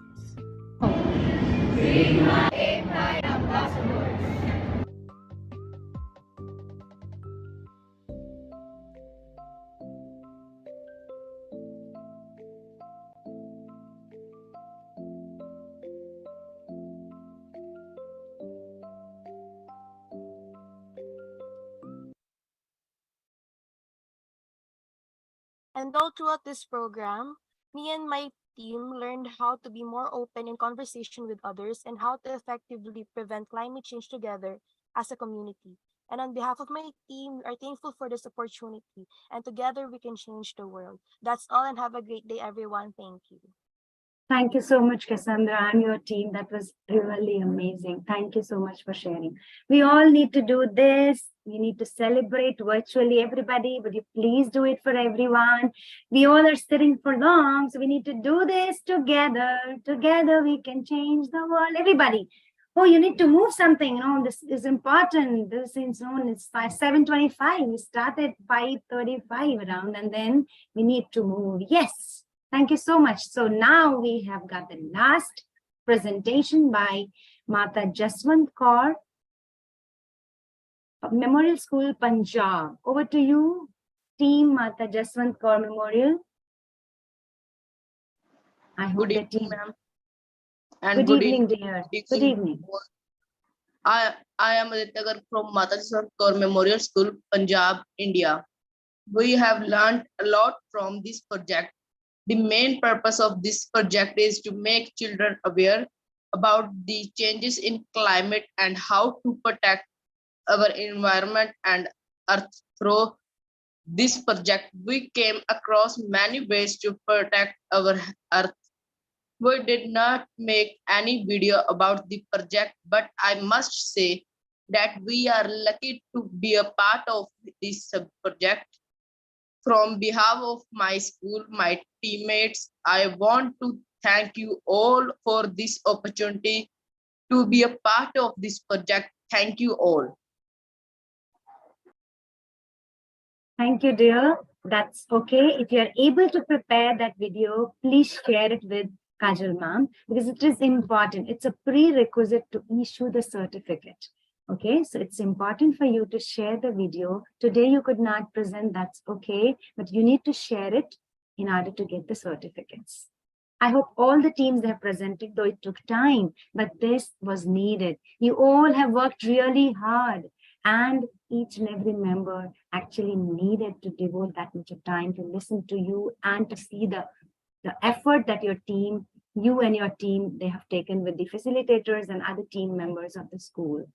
And all throughout this program, me and my team learned how to be more open in conversation with others and how to effectively prevent climate change together as a community. And on behalf of my team, we are thankful for this opportunity, and together we can change the world. That's all, and have a great day, everyone. Thank you. Thank you so much, Cassandra, and your team. That was really amazing. Thank you so much for sharing. We all need to do this. We need to celebrate virtually, everybody. Would you please do it for everyone? We all are sitting for long, so we need to do this together. Together we can change the world. Everybody. Oh, you need to move something. This is important. This is known. It's 7:25. We started 5:35 around, and then we need to move. Yes. Thank you so much. So now we have got the last presentation by Mata Jaswant Kaur, Memorial School, Punjab. Over to you, team Mata Jaswant Kaur Memorial. I hope the team. And Good evening, dear. Good evening. I am Aditya from Mata Jaswant Kaur Memorial School, Punjab, India. We have learned a lot from this project. The main purpose of this project is to make children aware about the changes in climate and how to protect our environment and earth. Through this project, we came across many ways to protect our earth. We did not make any video about the project, but I must say that we are lucky to be a part of this project. From behalf of my school, my teammates, I want to thank you all for this opportunity to be a part of this project. Thank you all. Thank you, dear. That's okay. If you're able to prepare that video, please share it with Kajal ma'am, because it is important. It's a prerequisite to issue the certificate. Okay, so it's important for you to share the video. Today you could not present, that's okay, but you need to share it in order to get the certificates. I hope all the teams have presented, though it took time, but this was needed. You all have worked really hard, and each and every member actually needed to devote that much of time to listen to you and to see the effort that you and your team, they have taken with the facilitators and other team members of the school.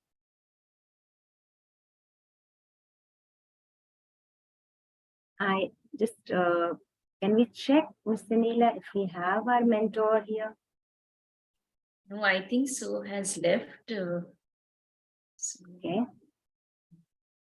I just, can we check, Ms. Sunila, if we have our mentor here? No, I think so has left. Okay.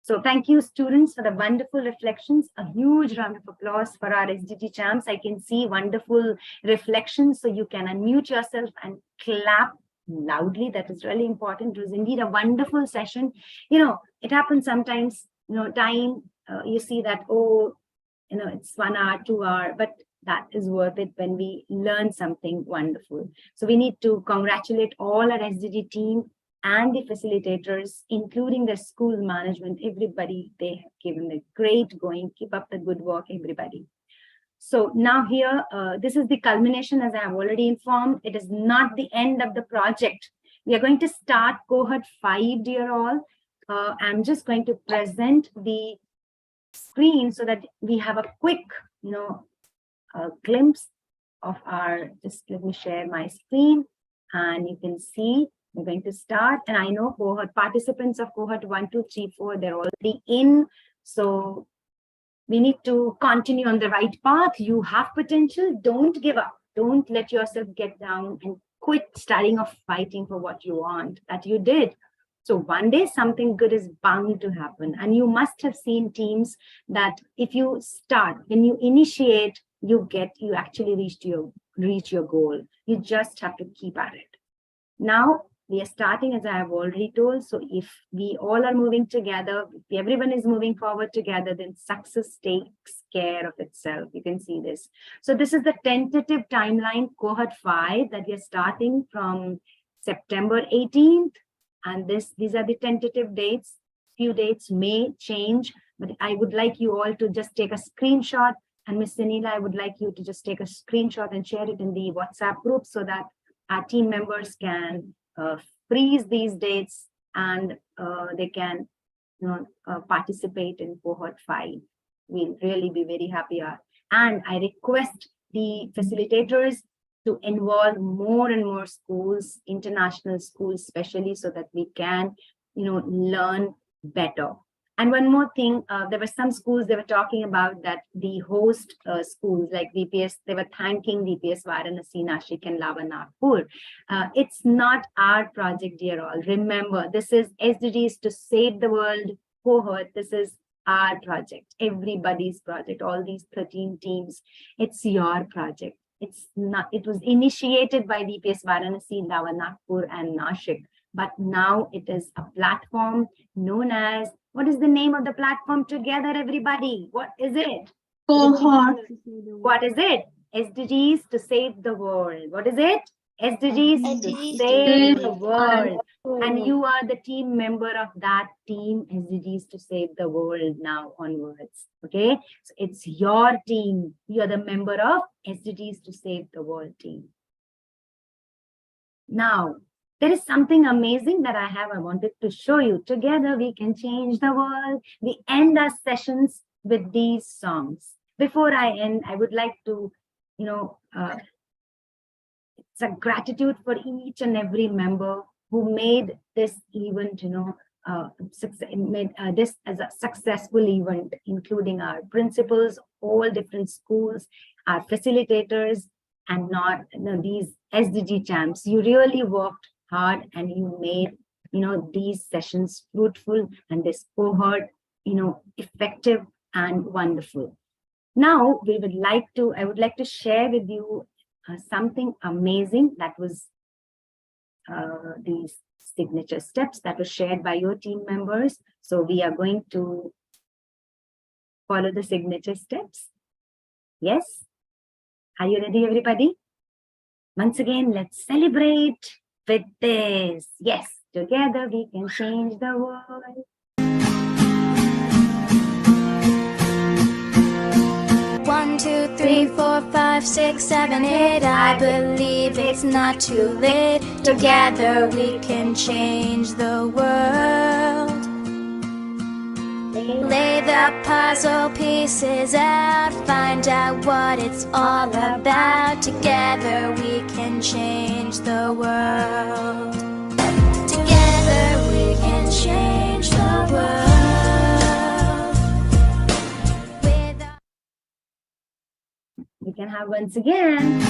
So thank you, students, for the wonderful reflections. A huge round of applause for our SDG champs. I can see wonderful reflections, so you can unmute yourself and clap loudly. That is really important. It was indeed a wonderful session. You know, it happens sometimes, you know, time, you see that, oh, you know, it's 1 hour, 2 hours, but that is worth it when we learn something wonderful. So we need to congratulate all our SDG team and the facilitators, including the school management, everybody. They have given a great going. Keep up the good work, everybody. So now here, this is the culmination, as I have already informed. It is not the end of the project. We are going to start cohort 5, dear all. I'm just going to present the screen so that we have a quick, you know, glimpse of our, just let me share my screen, and you can see we're going to start. And I know cohort participants of cohort 1, 2, 3, 4, they're already in. So we need to continue on the right path. You have potential. Don't give up. Don't let yourself get down and quit starting off fighting for what you want, that you did. So one day something good is bound to happen. And you must have seen teams that if you start, when you initiate, you actually reach your goal. You just have to keep at it. Now we are starting, as I have already told. So if we all are moving together, if everyone is moving forward together, then success takes care of itself. You can see this. So this is the tentative timeline, cohort 5, that we are starting from September 18th. And these are the tentative dates. Few dates may change, but I would like you all to just take a screenshot. And Ms. Sunila, I would like you to just take a screenshot and share it in the WhatsApp group so that our team members can freeze these dates and they can, you know, participate in cohort 5. We'll really be very happy. And I request the facilitators to involve more and more schools, international schools especially, so that we can, you know, learn better. And one more thing, there were some schools they were talking about that the host schools like VPS, they were thanking VPS Varanasi, Nashik, and Lava Nagpur. It's not our project, dear all. Remember, this is SDGs to Save the World cohort. This is our project, everybody's project, all these 13 teams. It's your project. It's not, it was initiated by VPS Varanasi, Lava Nagpur, and Nashik. But now it is a platform known as, what is the name of the platform together, everybody? What is it? Cohort. What is it? SDGs to save the world. What is it? SDGs to SDGs save the to world. And you are the team member of that team, SDGs to save the world now onwards. Okay, so it's your team. You are the member of SDGs to save the world team. Now, there is something amazing that I wanted to show you. Together we can change the world. We end our sessions with these songs. Before I end, I would like to, it's a gratitude for each and every member who made this event, made this as a successful event, including our principals, all different schools, our facilitators, and not these SDG champs. You really worked hard and you made these sessions fruitful and this cohort effective and wonderful. Now I would like to share with you something amazing that was these signature steps that was shared by your team members. So we are going to follow the signature steps. Yes? Are you ready, everybody? Once again, let's celebrate with this. Yes, together we can change the world. 1, 2, 3, 4, 5, 6, 7, 8. I believe it's not too late. Together we can change the world. Lay the puzzle pieces out, find out what it's all about. Together we can change the world. Together we can change the world. We can have once again.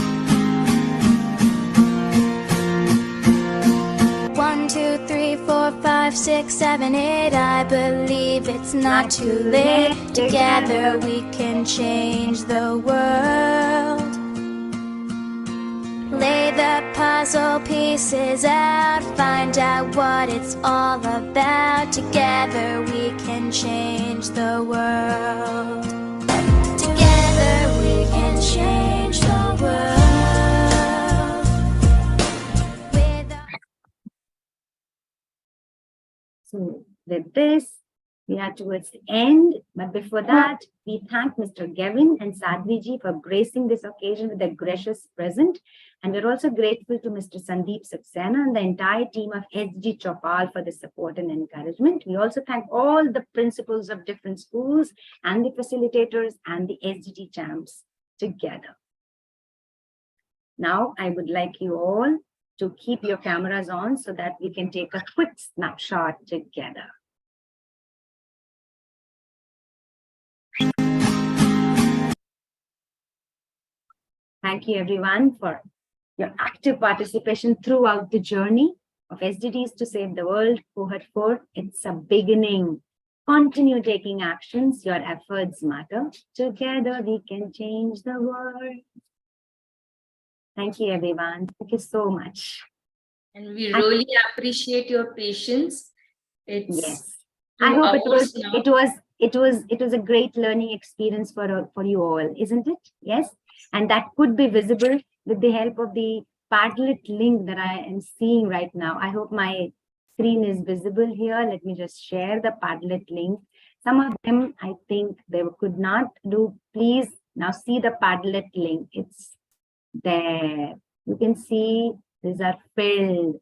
1, 2, 3, 4, 5, 6, 7, 8. I believe it's not too late. Together we can change the world. Lay the puzzle pieces out, find out what it's all about. Together we can change the world. Together we can change the world. So with this, we are towards the end. But before that, we thank Mr. Gavin and Sadhviji for gracing this occasion with a gracious present. And we're also grateful to Mr. Sandeep Saxena and the entire team of SG Chopal for the support and encouragement. We also thank all the principals of different schools and the facilitators and the SDG champs together. Now, I would like you all to keep your cameras on so that we can take a quick snapshot together. Thank you everyone for your active participation throughout the journey of SDGs to Save the World, Cohort 4. It's a beginning. Continue taking actions. Your efforts matter. Together we can change the world. Thank you, everyone. Thank you so much. And we really appreciate your patience. Yes. I hope it was a great learning experience for you all, isn't it? Yes. And that could be visible with the help of the Padlet link that I am seeing right now. I hope my screen is visible here. Let me just share the Padlet link. Some of them, I think they could not do. Please now see the Padlet link. It's there. You can see these are filled.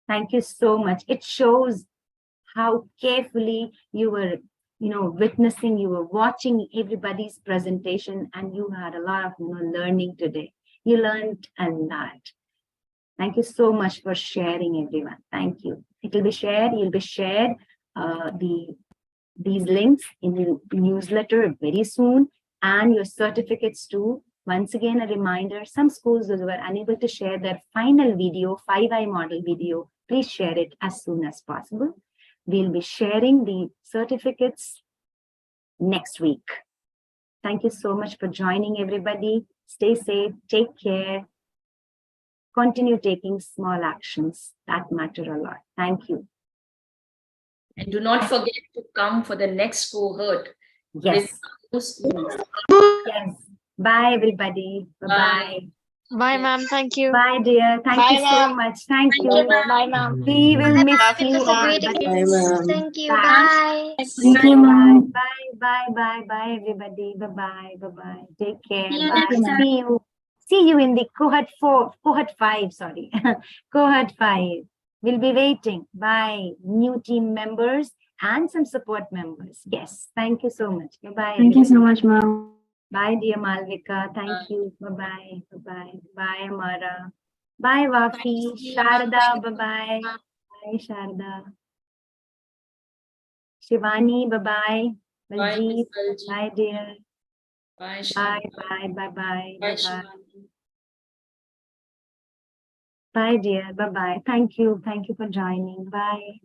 Thank you so much. It shows how carefully you were, witnessing, you were watching everybody's presentation, and you had a lot of, learning today. You learned a lot. Thank you so much for sharing, everyone. Thank you. It will be shared. You'll be shared these links in the newsletter very soon, and your certificates too. Once again, a reminder, some schools who were unable to share their final video, 5i model video, please share it as soon as possible. We'll be sharing the certificates next week. Thank you so much for joining, everybody. Stay safe, take care. Continue taking small actions that matter a lot. Thank you. And do not forget to come for the next cohort. Yes. With schools. Yes. Bye, everybody. Bye-bye. Bye, ma'am. Thank you. Bye, dear. Thank Bye, you so ma'am. much. Thank you. Bye, ma'am. We will miss Happy you to all. meet But you. Thank you. bye. Bye. Thank you, ma'am. Bye, bye, bye, bye, everybody. Bye-bye, bye-bye. Take care. See you Bye. next time. See you in the cohort 5, sorry. Cohort 5. We'll be waiting. Bye. New team members and some support members. Yes. Thank you so much. Bye-bye. Thank you so everybody. much, ma'am. Bye, dear Malvika. Thank you. Bye-bye. Bye-bye. Bye, Amara. Bye, Wafi. Sharda. Bye-bye. Bye, Sharda. Shivani. Bye-bye. Baljeet. Bye, dear. Bye, Bye, bye, bye-bye. Bye, Bye-bye. Bye, dear. Bye-bye. Thank you. Thank you for joining. Bye.